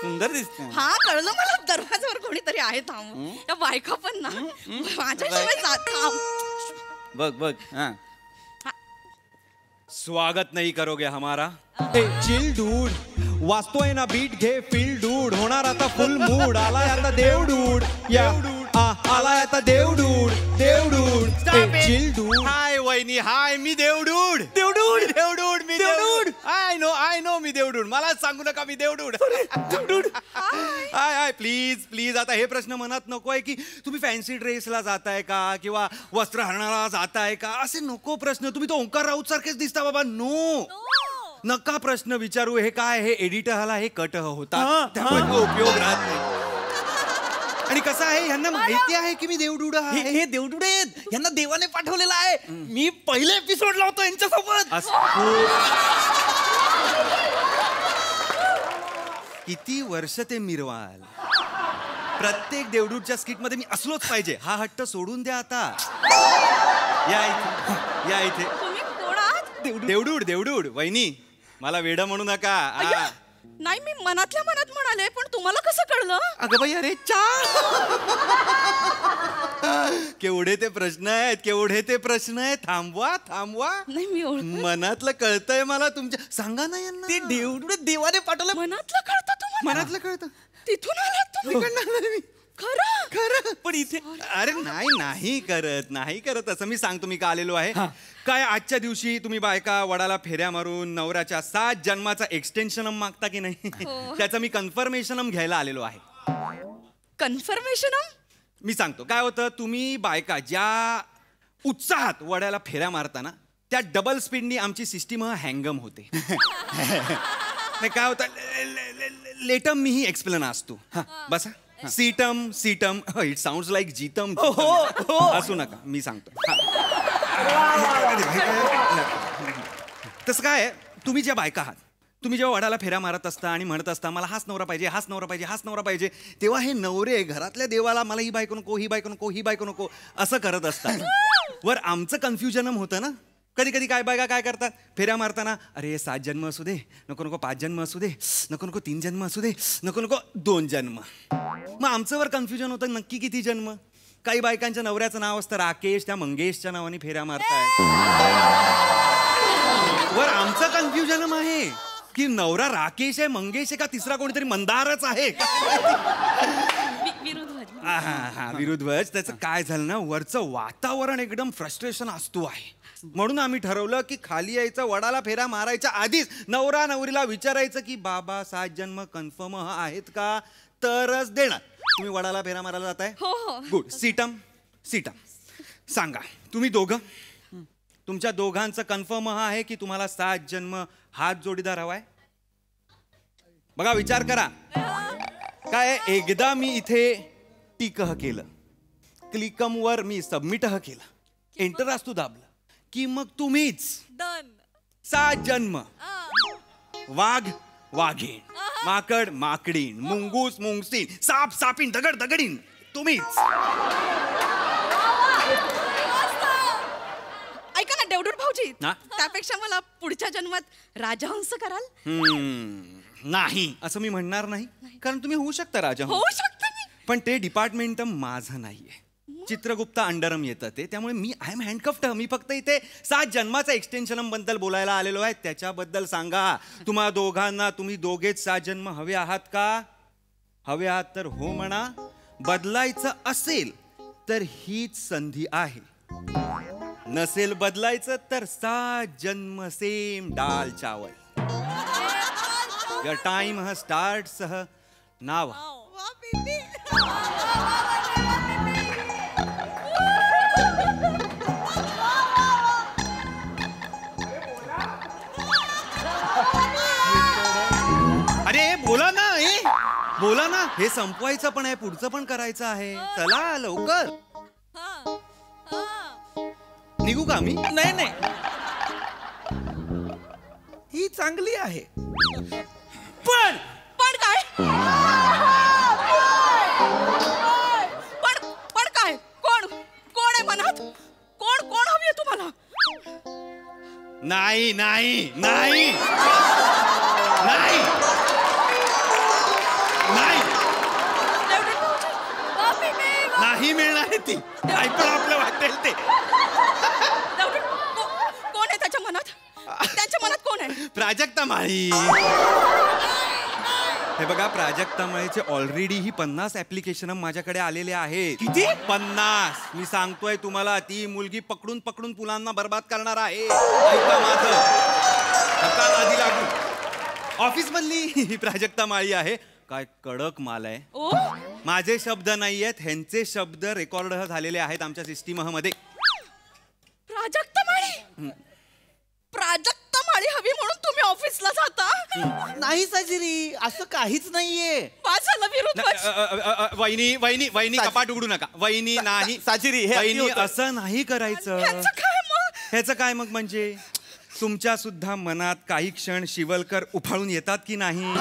सुंदर दिसते. हा, कळलं मला. दरवाजावर कोणीतरी आहे. थांब, त्या बायका पण ना माझ्याशिवाय जात. थांब, बघ बघ. हा, स्वागत नहीं करोगे हमारा? चिल डूड वाचतोय ना बीट घे फील डूड होणार आता फुल मूड आलाय आता देव डूड या आलाय आता देव डूड चिल डूड. हाय वहिनी, हाय मी देवडूड. देवडूड मी देवडूड. आय नो मी देवडूड. मला सांगू नका मी देवडूड. हाय प्लीज आता हे प्रश्न मनात नको आहे की तुम्ही फॅन्सी ड्रेसला जाताय का किंवा वस्त्रहरणाला जाताय का, असे नको प्रश्न. तुम्ही तो ओंकार राऊत सारखेच दिसता बाबा. नो नका प्रश्न विचारू. हे काय, हे एडिटरला हे कट होता, त्यामुळे उपयोग राहत नाही. आणि कसं आहे, यांना माहिती आहे की मी देवडूड आहे. हे देवडूड आहेत, यांना देवाने पाठवलेलं आहे. मी पहिले एपिसोड लावतो यांच्यासोबत. किती वर्ष ते मिरवाल. प्रत्येक देवडूडच्या स्किट मध्ये मी असलोच पाहिजे. हा हट्ट सोडून द्या आता. या इथे. देवडूड वहिनी, मला वेड म्हणू नका. नाही, मी मनातल्या मनात म्हणाले, पण तुम्हाला कसं कळलं? अगं बाई, अरे केवढे ते प्रश्न आहेत. थांबवा. नाही, मी मनातलं कळतंय मला तुमच्या. सांगा ना यांना. ते देवडूड देवाने पाठवलं. मनातलं कळतं तुम्हाला? मनातलं कळतं. तिथून आलात तुम्ही? खरं. पण इथे अरे नाही करत असं. मी सांगतो मी का आलेलो आहे. काय आजच्या दिवशी तुम्ही बायका वडाला फेऱ्या मारून नवऱ्याच्या 7 जन्माचा एक्सटेन्शन मागता की नाही, त्याचं मी कन्फर्मेशन घ्यायला आलेलो आहे. कन्फर्मेशन? मी सांगतो काय होतं. तुम्ही बायका ज्या उत्साहात वड्याला फेऱ्या मारताना त्या डबल स्पीडनी आमची सिस्टीम हँगम होते. काय होतं, लेटम मीही एक्सप्लेन असतो. बसा. सीटम इट साऊंड्स लाईक जीतम. असू नका, मी सांगतो. तसं काय, तुम्ही ज्या बायका आहात, तुम्ही जेव्हा वडाला फेऱ्या मारत असता आणि म्हणत असता मला हाच नवरा पाहिजे, तेव्हा हे नवरे घरातल्या देवाला मला ही बायको नको असं करत असतात. वर आमचं कन्फ्युजन होतं ना. कधी काय बायका काय करतात, फेऱ्या मारताना अरे 7 जन्म असू दे, नको 5 जन्म असू दे, नको 3 जन्म असू दे, नको 2 जन्म. मग आमचं वर कन्फ्युजन होतं नक्की किती जन्म. काही बायकांच्या नवऱ्याचं नाव असतं राकेश, त्या मंगेशच्या नावाने फेऱ्या मारताय. वर आमचं कन्फ्युजन आहे की नवरा राकेश आहे, मंगेश आहे का तिसरा कोणीतरी मंदारच आहे. विरुद्धवच. त्याचं काय झालं ना, वरचं वातावरण एकदम फ्रस्ट्रेशन असतो आहे. म्हणून आम्ही ठरवलं की खाली यायचं, वडाला फेरा मारायच्या आधीच नवरा नवरीला विचारायचं की बाबा 7 जन्म कन्फर्म आहेत का, तरच देणार. तुम्ही वडाला फेरा मारायला जाताय? हो. गुड. सीटम सांगा, तुम्ही दोघं, तुमच्या दोघांचं कन्फर्म आहे की तुम्हाला 7 जन्म हात जोडीदार हवाय? बघा, विचार करा. काय, एकदा मी इथे टिक केलं, क्लिकम वर मी सबमिट केलं, एंटर असतो दाबलं की मग तुम्हीच 7 जन्म. वाघ वाघीण, माकड माकडीण, मुंगूस मुंगसीन, साप सापीन, दगड दगडीन, तुम्हीच. ऐका ना देवडूड भाऊजी, त्यापेक्षा मला पुढच्या जन्मात राजहंस कराल? नाही असं मी म्हणणार नाही, कारण तुम्ही होऊ शकता राजा. होऊ शकता पण ते डिपार्टमेंट माझं नाहीये. चित्रगुप्ता अंडरम येतं ते, त्यामुळे मी आय एम हँडकफ्ड. मी फक्त इथे 7 जन्माचा एक्सटेन्शन बद्दल बोलायला आलेलो आहे. त्याच्याबद्दल सांगा. तुम्हा दोघांना, तुम्ही दोघेच 7 जन्म हवे आहात का? हवे आहात तर हो म्हणा. बदलायचं असेल तर हीच संधी आहे. नसेल बदलायचं तर 7 जन्म सेम डाल चावल. युअर टाइम हॅज स्टार्ट सह नाव. अरे बोला ना, हे संपवायचं पण आहे, पुढचं पण करायचं आहे. चला लवकर. निघू का मी? नाही, ही चांगली आहे. पण काय? पण काय? कोण आहे मनात? कोण हवी आहे तुम्हाला? नाही मिळणार आहे ती. काय पण आपलं वाटेल ते. कोण आहे त्याच्या मनात? आहे प्राजक्ता माळी. हे बघा, प्राजक्ता माळीचे ऑलरेडी ही 50 ऍप्लिकेशन माझ्याकडे आलेले आहेत. किती? 50. मी सांगतोय तुम्हाला, ती मुलगी पकडून पकडून मुलांना बर्बाद करणार आहे. ऐका माझं, नका नादी लागू. ऑफिस मधली ही प्राजक्ता माळी आहे. काय कडक माल आहे. माझे शब्द नाही आहेत, ह्यांचे शब्द रेकॉर्ड झालेले आहेत आमच्या सिस्टीम मध्ये. प्राजक्ता माळी, प्राजक्ता माळी हवी म्हणून तुम्ही ऑफिसला जाता? नाही साजिरी, असं काहीच नाहीये. माझा विरोध. वहिनी वहिनी वहिनी, कपाट उघडू नका. वहिनी नाही साजिरी, हे वहिनी, होतं. असं नाही करायचं. ह्याचं काय मग? म्हणजे तुमच्या सुद्धा मनात काही क्षण शिवलकर उफाळून येतात की नाही?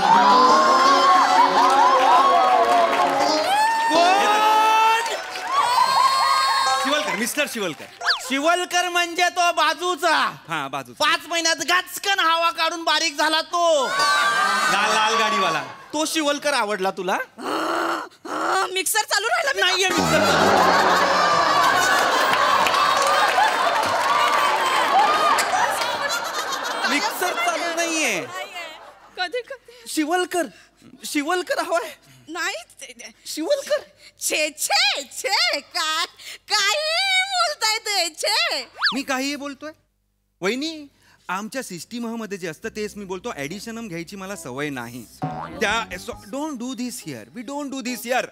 शिवलकर, मिस्टर शिवलकर. शिवलकर म्हणजे तो बाजूचा. हा, बाजू. 5 महिन्यात गाचकन हवा काढून बारीक झाला तो. लाल लाल गाडीवाला. तो शिवलकर आवडला तुला? मिक्सर चालू राहिला नाहीये मिक्सर. मिक्सर चालू नाहीये. कधी कधी शिवलकर, शिवलकर हवाय. नाही शिवलकर. छे छे छे, काय काय बोलताय ते? छे, मी काहीही बोलतोय? वहिनी, आमच्या सिस्टीम मध्ये जे असतं तेच मी बोलतो. ऍडिशनम घ्यायची मला सवय नाही. त्या don't do this here. We don't do this here.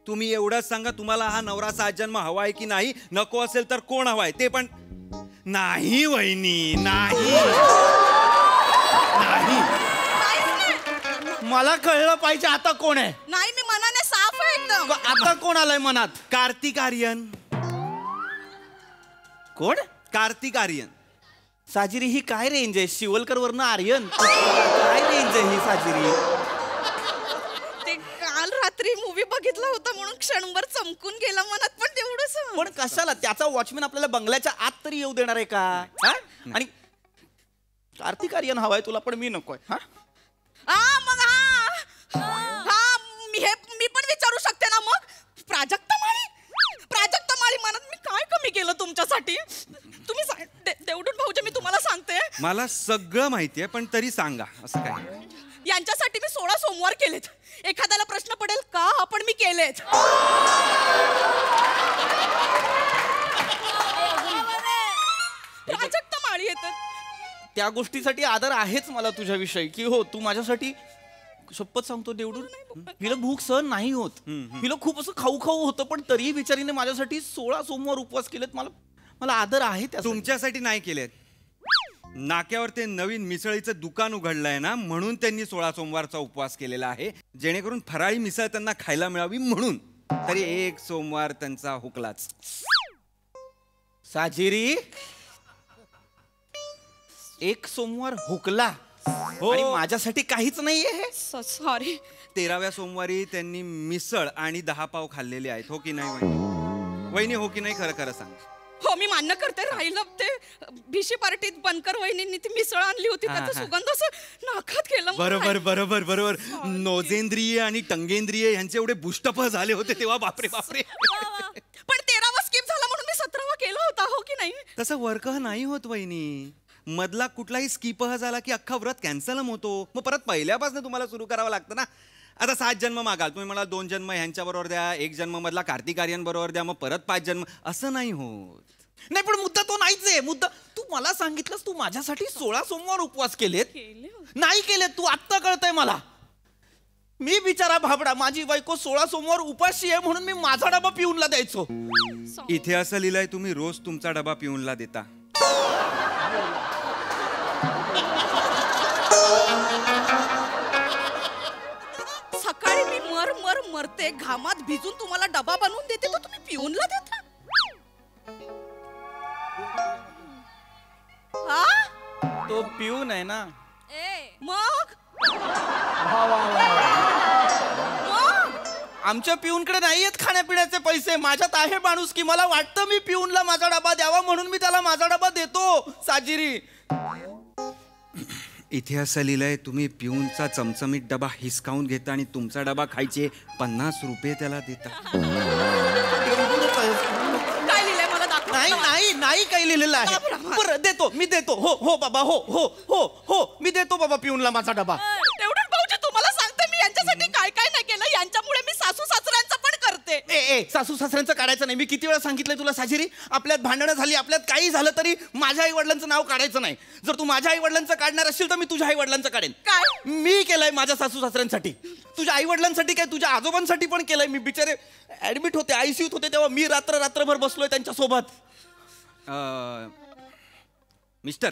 तुम्ही एवढंच सांगा, तुम्हाला हा नवरा 7 जन्म हवाय की नाही? नको असेल तर कोण हवाय ते पण? नाही वहिनी, नाही नाही. मला कळलं पाहिजे आता कोण आहे. नाही, मी मनाने साफ आहे एकदम. आता कोण आलंय मनात? कार्तिक आर्यन. कोण? कार्तिक आर्यन. साजिरी, ही काय रेंज आहे? शिवलकर वरनं आर्यन, काय रेंज आहे ही साजिरी? ते काल रात्री मूवी बघितला होता म्हणून क्षणभर चमकून गेला मनात, पण तेवढंच. पण कशाला? त्याचा वॉचमॅन आपल्याला बंगल्याच्या आत तरी येऊ देणार आहे का? आणि कार्तिक आर्यन हवाय तुला, पण मी नकोय. मग मी पण विचारू शकते ना मग. प्राजक्ता माळी, प्राजक्ता माळी मनात मी काय कमी केलं तुमच्यासाठी? तुम्ही देवडून भाऊजी, मी तुम्हाला सांगते. मला सगळं माहितीये, पण तरी सांगा. असं काय? यांच्यासाठी मी 16 सोमवार केलेत. एखाद्याला प्रश्न पडेल का, पण मी केलेत. प्राजक्ता माळी येतात. त्या गोष्टीसाठी आदर आहेच मला तुझ्याविषयी, की हो तू माझ्यासाठी, शपथ सांगतो देवडून, हिला भूक सहन नाही होत. हिला खूप असं खाऊ खाऊ होतं, पण तरीही बिचारीने माझ्यासाठी 16 सोमवार उपवास केलेत. मला आदर आहे त्या. तुमच्यासाठी नाही केलेत. नाक्यावर ते नवीन मिसळीचं दुकान उघडलंय ना, म्हणून त्यांनी 16 सोमवारचा उपवास केलेला आहे, जेणेकरून फराळी मिसळ त्यांना खायला मिळावी म्हणून. तरी 1 सोमवार त्यांचा हुकलाच. साजिरी, 1 सोमवार हुकला आणि माझ्यासाठी काहीच नाहीये हे. सॉरी. 13व्या सोमवारी त्यांनी मिसळ आणि 10 पाव खाल्लेले आहेत. हो की नाही वहिनी? वहिनी, हो की नाही? खरं खरं सांग. हो, मी मान्य करते. राहिलं ते भिशी पार्टीत बनकर वहिनींनी ती मिसळ आणली होती, त्याचा सुगंध असं नाकात गेला. बरोबर बरोबर बरोबर. नोजेंद्रिय आणि टंगेंद्रिय यांचे एवढे बुष्टप झाले होते तेव्हा. बापरे बापरे. पण 13वा स्किप झाला म्हणून मी 17वा केला होता. हो की नाही? तसं वर्क नाही होत वहिनी. मधला कुठलाही स्किप झाला की अख्खा व्रत कॅन्सल होतो. मग परत पहिल्यापासून तुम्हाला सुरू करावं लागतं ना. आता 7 जन्म मागाल तुम्ही, मला 2 जन्म ह्यांच्या बरोबर द्या, 1 जन्म मधला कार्तिक आर्यन बरोबर द्या, मग परत 5 जन्म. असं नाही होत. नाही, पण मुद्दा तो नाहीच आहे. मुद्दा तू मला सांगितलंस तू माझ्यासाठी 16 सोमवार उपवास केलेत. नाही केलेत तू, आत्ता कळतंय मला. मी बिचारा भाबडा, माझी बायको 16 सोमवार उपाशी आहे म्हणून मी माझा डबा पिऊनला द्यायचो. इथे असं लिहिलंय, तुम्ही रोज तुमचा डबा पिऊनला देता. सकाळी मी मरते घामात भिजून तुम्हाला डबा बनवून देते, तर तुम्ही पिऊनला देता? तो पिऊन आहे ना. मग आमच्या पिऊनकडे नाही आहेत खाण्यापिण्याचे पैसे. माझ्यात आहे माणूस की मला वाटतं मी पिऊनला माझा डबा द्यावा म्हणून मी त्याला माझा डबा देतो. साजिरी, इथे असं लिहिलंय, तुम्ही पिऊनचा चमचमीत डबा हिसकावून घेता आणि तुमचा डबा खायचे 50 रुपये त्याला देता. काय लिहिलंय मला दाखव. नाही नाही नाही काही लिहिलेलं आहे. बरं देतो, मी देतो. हो हो बाबा, हो हो हो हो, मी देतो बाबा पिऊनला माझा डबा. तेवढं भाऊजी तुम्हाला सांगते मी यांच्यासाठी काय काय नाही केलं. यांच्यामुळे मी सासू सासऱ्यांचं पण करते. ए सासू सासऱ्यांचं काढायचं नाही. मी किती वेळा सांगितलंय तुला साजिरी, आपल्यात भांडणं झाली, आपल्यात काही झालं तरी माझ्या आई वडिलांचं नाव काढायचं नाही. जर तू माझ्या आई वडिलांचं काढणार असेल तर मी तुझ्या आई वडिलांचं काढेन. काय? मी केलंय माझ्या सासू सासऱ्यांसाठी. तुझ्या आई वडिलांसाठी काय, तुझ्या आजोबांसाठी पण केलंय. मी बिचारे ऍडमिट होते, आयसीयूत होते, तेव्हा मी रात्रभर बसलोय त्यांच्या सोबत. मिस्टर,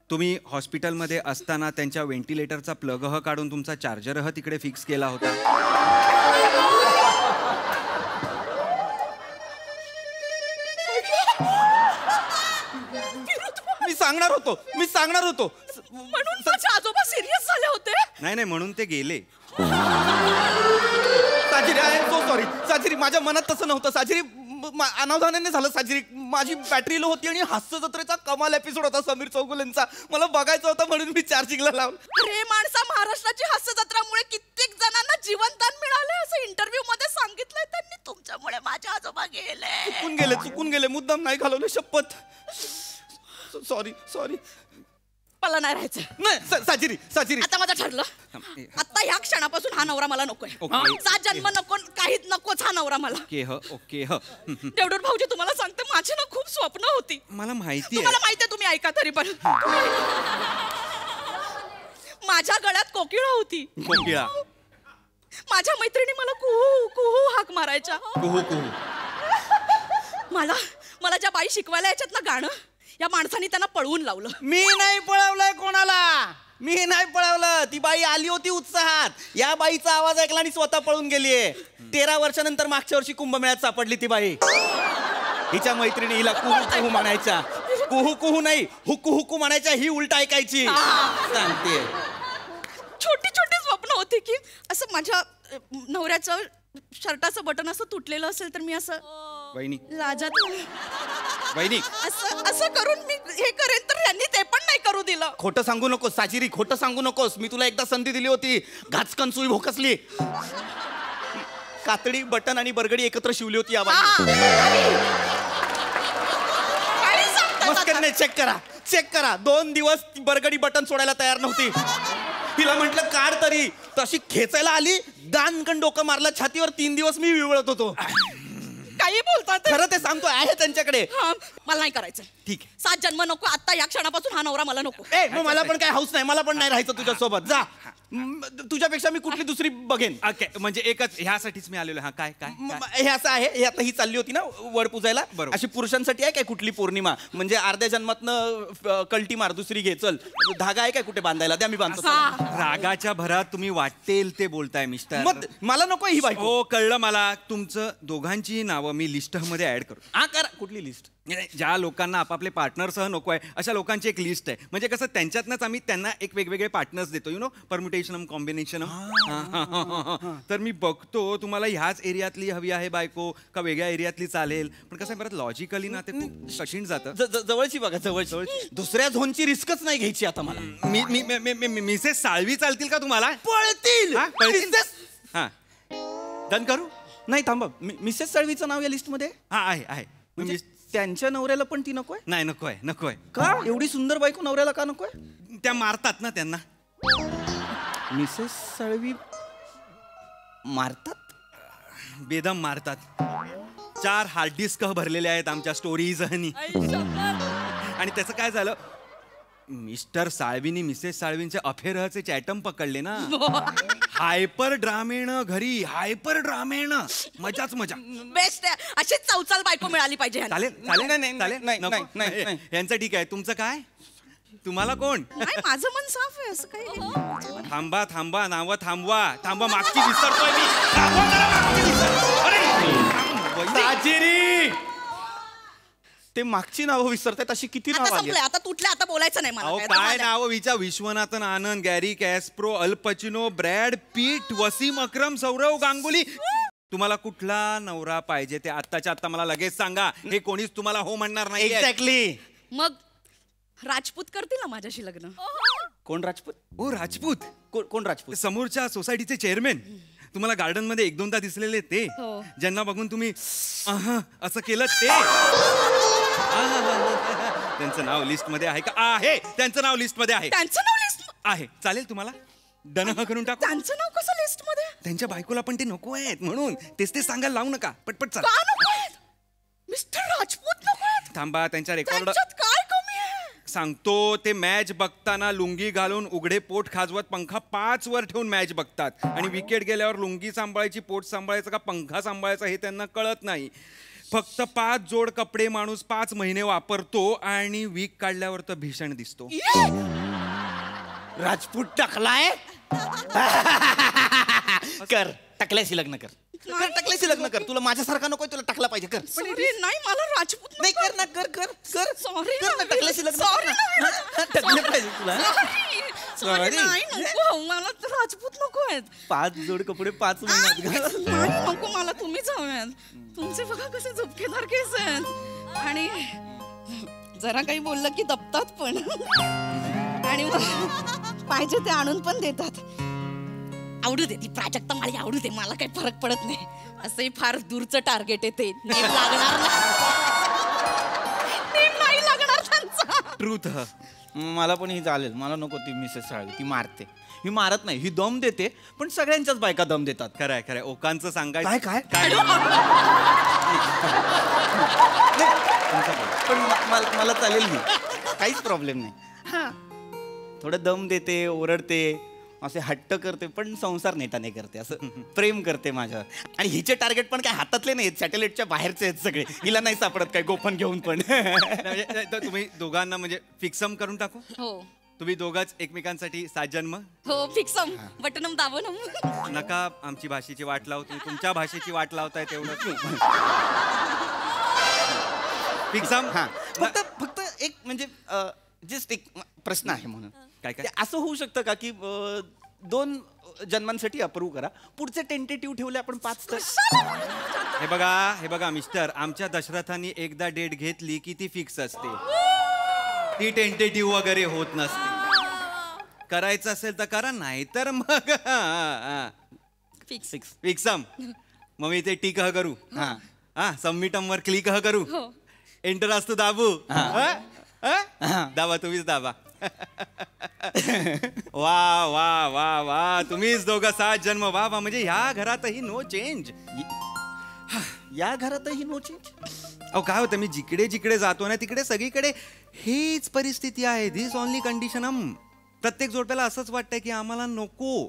तुम्ही हॉस्पिटलमध्ये असताना त्यांच्या व्हेंटिलेटरचा प्लगह काढून तुमचा चार्जरह तिकडे फिक्स केला होता. मी सांगणार होतो. म्हणून माझे आजोबा सिरियस झाले होते. नाही म्हणून ते गेले. साजिरी, आय एम सो सॉरी. साजिरी, माझ्या मनात तसं नव्हतं. साजिरी, अनावधानाने झालं. साजिरी, माझी बॅटरी लो होती आणि हास्य जत्रेचा कमाल एपिसोड होता समीर चौगुलेंचा. मला बघायचा होता म्हणून मी चार्जिंगला लावलं. अरे माणसा, महाराष्ट्राची हास्य जत्रामुळे कित्येक जणांना जीवनदान मिळाले असं इंटरव्ह्यू मध्ये सांगितलंय त्यांनी. तुमच्यामुळे माझे आजोबा गेले. चुकून गेले. मुद्दाम नाही घालवले, शपथ. सॉरी. मला नाही राहायचं. नाही साजिरी, आता माझं ठरलं. आता ह्या क्षणापासून हा नवरा मला नकोय. ओके. 7 जन्म नको, काहीच नकोच हा नवरा मला. ओके. देवडूर भाऊजी, तुम्हाला सांगते माझी ना खूप स्वप्न होती. मला माहिती तुम्हाला माहितीये, तुम्ही ऐका तरी पण. माझ्या गळ्यात कोकिळा होती. कोकिळा. माझ्या मैत्रिणी मला कुहू कुहू हाक मारायच्या. मला ज्या बाई शिकवायला याच्यात ना गाणं, या माणसाने त्यांना पळवून लावलं. मी नाही पळवलंय कोणाला. मी नाही पळवलं. ती बाई आली होती उत्साहात. या बाईचा आवाज ऐकला आणि स्वतः पळून गेलीये. 13 वर्षानंतर मागच्या वर्षी कुंभमेळ्यात सापडली ती बाई. हिच्या मैत्रिणी हिला कुहू कुहू म्हणायच्या. कुहू कुहू नाही, हुकू हुकू म्हणायच्या. ही उलट ऐकायची. सांगते. छोटी स्वप्न होती की असं माझ्या नवऱ्याचं शर्टाचं बटन असं तुटलेलं असेल तर मी असं वहिनी लाजात असं करून मी हे करेन, तर यांनी ते पण नाही करू दिलं. खोटं सांगू नकोस साजिरी, खोटं सांगू नकोस. मी तुला एकदा संधी दिली होती. घाचकन सुई भोकसली. कातडी, बटन आणि बरगडी एकत्र शिवली होती या बाई. मस्करी, चेक करा. 2 दिवस बरगडी बटन सोडायला तयार नव्हती. तिला म्हटलं काढ तरी, तशी खेचायला आली. दानकन डोकं मारलं छातीवर. 3 दिवस मी विवळत होतो. काही बोलतात. खरं ते सांगतो, आहे त्यांच्याकडे. मला नाही करायचं. ठीक आहे. 7 जन्म नको. आता या क्षणापासून हा नवरा मला नको. मग मला पण काय हाऊस नाही. मला पण नाही राहायचं तुझ्या सोबत. जा. तुझ्यापेक्षा मी कुठली दुसरी बघेन. ओके, म्हणजे एकच ह्यासाठीच मी आलेलो. काय हे असं आहे. हे आता ही चालली होती ना वड पुजायला. बरोबर. अशी पुरुषांसाठी आहे काय कुठली पौर्णिमा? म्हणजे अर्ध्या जन्मातनं कल्टी मार, दुसरी घे. चल, धागा आहे काय कुठे बांधायला? द्या, मी बांधतो. रागाच्या भरात तुम्ही वाटेल ते बोलताय मिस्टर. मग मला नको ही बाई. हो, कळलं मला. तुमचं दोघांची नावं मी लिस्ट मध्ये ऍड करू. करा. कुठली लिस्ट? ज्या लोकांना आपापले पार्टनरसह नको आहे अशा लोकांची एक लिस्ट आहे. म्हणजे कसं त्यांच्यातनंच आम्ही त्यांना एक वेगवेगळे पार्टनर्स देतो. You know, permutation, combination. तर मी बघतो तुम्हाला ह्याच एरियातली हवी आहे बायको का वेगळ्या एरियातली चालेल. पण कसं परत लॉजिकली ना ते खूप कठीण जातं. जवळची बघा, जवळची. दुसऱ्या झोनची रिस्कच नाही घ्यायची आता मला. मिसेस साळवी चालतील का तुम्हाला? पळतील. हा, डन करू. नाही, थांबा. मिसेस साळवीचं नाव या लिस्ट मध्ये आहे. म्हणजे त्यांच्या नवऱ्याला पण ती नकोय? नाही, नकोय. का? एवढी सुंदर बायको नवऱ्याला का नकोय? त्या मारतात ना त्यांना. मिसेस साळवी मारतात? बेदम मारतात. 4 हार्ड डिस्क भरलेले आहेत आमच्या स्टोरीज. आणि त्याचं काय झालं, मिस्टर साळवीनी मिसेस साळवींचे अफेअरचे चॅटम पकडले ना. हायपर ड्रामेनं घरी, हायपर ड्रामेनं. मजाच मजा. बेस्ट आहे. अशीच चौचाल बायको मिळाली पाहिजे. चालेल. यांचं ठीक आहे. तुमचं काय? तुम्हाला कोण? माझं मन साफ आहे. असं काही थांबा. नावं थांबवा. मागची विसरतोय मी. ते मागची नावं विसरतायत. अशी किती नावं आली? आता तुटले. आता बोलायचं नाही मला. काय नावं विश्वनाथन आनंद, गॅरी कॅस्प्रो, अल Pacino, Brad Pitt, Wasim Akram, Saurav Ganguly. तुम्हाला कुठला नवरा पाहिजे ते आत्ताच्या आत्ता मला लगेच सांगा. हे कोणीच तुम्हाला हो म्हणणार नाही. एक्झॅक्टली. मग राजपूत करतील ना माझ्याशी लग्न? कोण राजपूत? राजपूत. कोण राजपूत? समोरच्या सोसायटीचे चेअरमॅन तुम्हाला गार्डन मध्ये 1-2दा दिसलेले ते हो. ज्यांना बघून तुम्ही असं केलं ते त्यांचं नाव लिस्ट मध्ये आहे का? आहे, त्यांचं नाव लिस्ट मध्ये आहे. त्यांचं नाव लिस्ट आहे. चालेल तुम्हाला? डन करून टाकू. त्यांचं नाव कसं लिस्ट मध्ये? त्यांच्या बायकोला पण ते नको आहेत म्हणून तेच ते सांगायला लावू नका. पटपट चला. का नको आहेत? मिस्टर राजपूत नको आहेत? थांबा, त्यांच्या रेकॉर्ड त्यांच्यात काय कमी आहे? सांगतो. ते मॅच बघताना लुंगी घालून उघडे पोट खाजवत पंखा 5 वर ठेवून मॅच बघतात आणि विकेट गेल्यावर लुंगी सांभाळायची, पोट सांभाळायचं का पंखा सांभाळायचा हे त्यांना कळत नाही. फक्त 5 जोड कपडे माणूस 5 महिने वापरतो आणि वीक काढल्यावर तर भीषण दिसतो. राजपूत टाकलाय. कर, टाकल्याशी लग्न कर. टाकल्याशी लग्न कर. तुला माझ्यासारखा नकोय, तुला टाकला पाहिजे. कर. नाही, मला राजपूत नाही, कर ना, कर कर कर. Sorry कर ना, ना, टाकल्याशी लग्न कर ना. टाकलं पाहिजे तुला. Sorry, नाही, नको, मला तर राजपूत नको आहेत. 5 जोड कपडे 5 महिन्यात घाल. नाही, नको, मला तुम्हीच हवेत. तुमचे बघा कसे झुपकेदार केस आहेत आणि जरा काही बोललं की दबतात पण आणि पाहिजे ते आणून पण देतात. आवडू दे, ती प्राजक्ता मला आवडू दे, मला काही फरक पडत नाही. असंही फार दूरचं टार्गेट आहे ते. नेम लागणार नाही लागणार त्यांचा. ट्रूथ. मला पण ही चालेल. मला नको ती मिसेस साळवी. ती मारते. ही मारत नाही, ही दम देते, पण सगळ्यांच्याच बायका दम देतात. खरंय खरंय. ओकांचं सांगायचं काय काय पण मला चालेल ही, काहीच प्रॉब्लेम नाही. थोडं दम देते, ओरडते, असे हट्ट करते, पण संसार नेता नाही करते. असं प्रेम करते माझ्यावर. आणि हिचे टार्गेट पण काय हातातले नाही, सॅटेलाइटच्या बाहेरचे आहेत सगळे. हिला नाही सापडत काय गोपन घेऊन पण. तुम्ही दोघांना म्हणजे फिक्सम करून टाकू. हो तुम्ही दोघांच एकमेकांसाठी 7 जन्म. हो, फिक्सम बटनम दाबनम. नका आमची भाषेची वाट लावू, तुम्ही तुमच्या भाषेची वाट लावताय तेवढं. फिक्सम. फक्त एक म्हणजे जस्ट एक प्रश्न आहे म्हणून. काय काय? असं होऊ शकतं का की 2 जन्मांसाठी अप्रूव्ह करा, पुढचे टेंटेटिव्ह ठेवले आपण 5 तर. हे बघा मिस्टर, आमच्या दशरथांनी एकदा डेट घेतली की ती फिक्स असते. ती टेंटेटिव्ह वगैरे होत नसते. करायचं असेल तर करा, नाही तर मग फिक्सम. मग मी ते टिक करू. हा, सबमिटम वर क्लिक करू. एंटर असतो दाबू. दाबा, तुम्हीच दाबा. वा वा वा वा, तुम्हीच दोघं 7 जन्म. वा वा, म्हणजे ह्या घरातही नो चेंज. या घरातही नो चेंज. अहो काय होतं, मी जिकडे जिकडे जातो ना तिकडे सगळीकडे हीच परिस्थिती आहे. दिस ओनली कंडिशन. प्रत्येक जोडप्याला असंच वाटतंय की आम्हाला नको,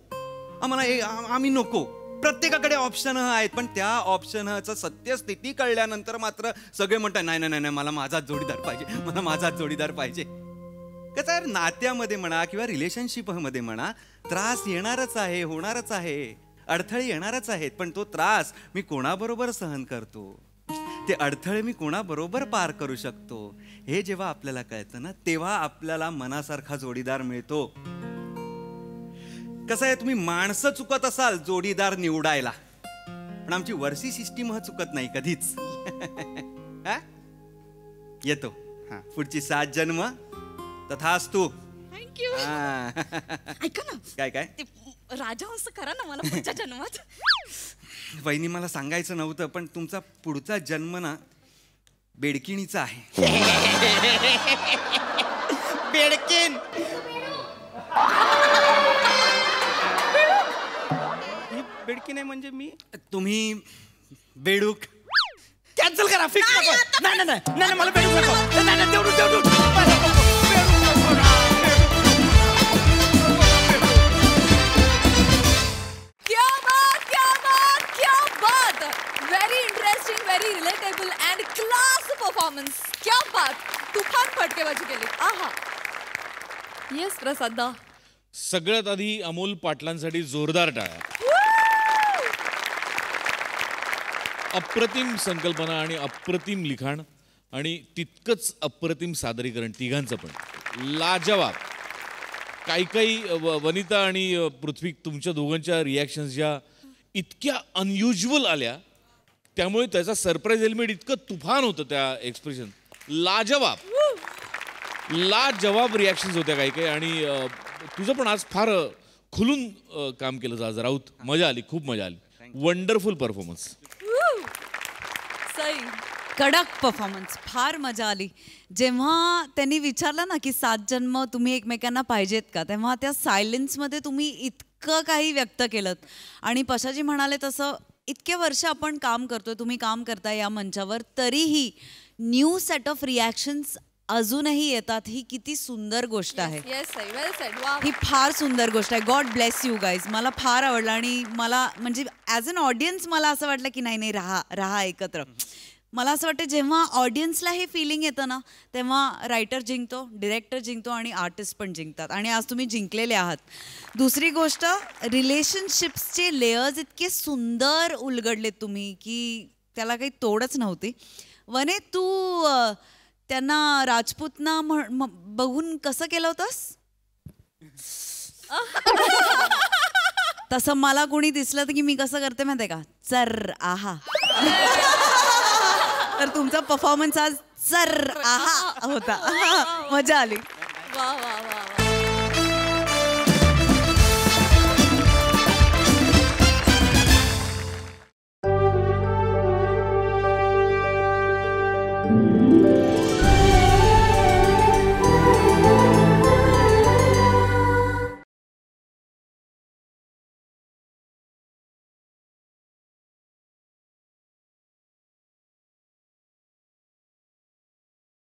आम्ही नको. प्रत्येकाकडे ऑप्शन आहेत, पण त्या ऑप्शनचं सत्यस्थिती कळल्यानंतर मात्र सगळे म्हणतात नाही नाही नाही, मला माझाच जोडीदार पाहिजे, मला माझाच जोडीदार पाहिजे. कसं आहे, नात्यामध्ये म्हणा किंवा रिलेशनशिप मध्ये म्हणा, त्रास येणारच आहे, होणारच आहे, अडथळे येणारच आहेत. पण तो त्रास मी कोणाबरोबर सहन करतो, ते अडथळे मी कोणाबरोबर पार करू शकतो, हे जेव्हा आपल्याला कळतं ना, तेव्हा आपल्याला मनासारखा जोडीदार मिळतो. कसं आहे, तुम्ही माणसं चुकत असाल जोडीदार निवडायला, पण आमची वर्षी सिस्टीम चुकत नाही कधीच. येतो पुढची 7 जन्म तथास्तु. थँक्यू. ऐका ना, काय काय राजहंस करा ना मला पुढच्या जन्मात. वहिनी, मला सांगायचं नव्हतं, पण तुमचा पुढचा जन्म ना बेडकिणीचा आहे. बेडकीन. बेडकीन आहे म्हणजे मी, तुम्ही बेडूक. कॅन्सल करा, फिक्स नको. नाही नाही नाही, मला बेडूक नको. नाही नाही, तेवढं क्या बात, क्या बात, क्या बात. Very interesting, very relatable and class performance. क्या बात. तुफान फटकेबाजी केली. आहा. येस प्रसादा. सगळ्यात आधी अमोल पाटलांसाठी जोरदार टाळ्या. अप्रतिम संकल्पना आणि अप्रतिम लिखाण आणि तितकंच अप्रतिम सादरीकरण तिघांचं पण. लाजवाब. काही वनिता आणि पृथ्वी, तुमच्या दोघांच्या रिॲक्शन्स ज्या इतक्या अनयुज्युअल आल्या, त्यामुळे त्याचा सरप्राईज एलिमेंट इतकं तुफान होतं. त्या एक्सप्रेशन लाजवाब रिॲक्शन्स होत्या काही. आणि तुझं पण आज फार खुलून काम केलं आज राऊत. मजा आली, खूप मजा आली. Wonderful performance. सई. कडक परफॉर्मन्स, फार मजा आली. जेव्हा त्यांनी विचारलं ना की 7 जन्म तुम्ही एकमेकांना पाहिजेत का, तेव्हा त्या सायलेन्समध्ये तुम्ही इतकं काही व्यक्त केलं. आणि पशाजी म्हणाले तसं इतके वर्ष आपण काम करतोय, तुम्ही काम करताय या मंचावर, तरीही न्यू सेट ऑफ रिॲक्शन्स अजूनही येतात. ही किती सुंदर गोष्ट आहे. ही फार सुंदर गोष्ट आहे. God bless you guys. मला फार आवडलं. आणि मला म्हणजे ॲज अन ऑडियन्स मला असं वाटलं की नाही नाही, राहा एकत्र. मला असं वाटतं जेव्हा ऑडियन्सला हे फिलिंग येतं ना, तेव्हा रायटर जिंकतो, डिरेक्टर जिंकतो आणि आर्टिस्ट पण जिंकतात. आणि आज तुम्ही जिंकलेले आहात. दुसरी गोष्ट, रिलेशनशिप्सचे लेयर्स इतके सुंदर उलगडलेत तुम्ही की त्याला काही तोडच नव्हती. वने, तू त्यांना राजपूतना बघून कसं केलं होतंस? तसं मला कोणी दिसलं तर की मी कसं करते माहिती आहे का, चर आहा. तर तुमचा परफॉर्मन्स आज चर आहा होता. मजा आली. वा वा वा.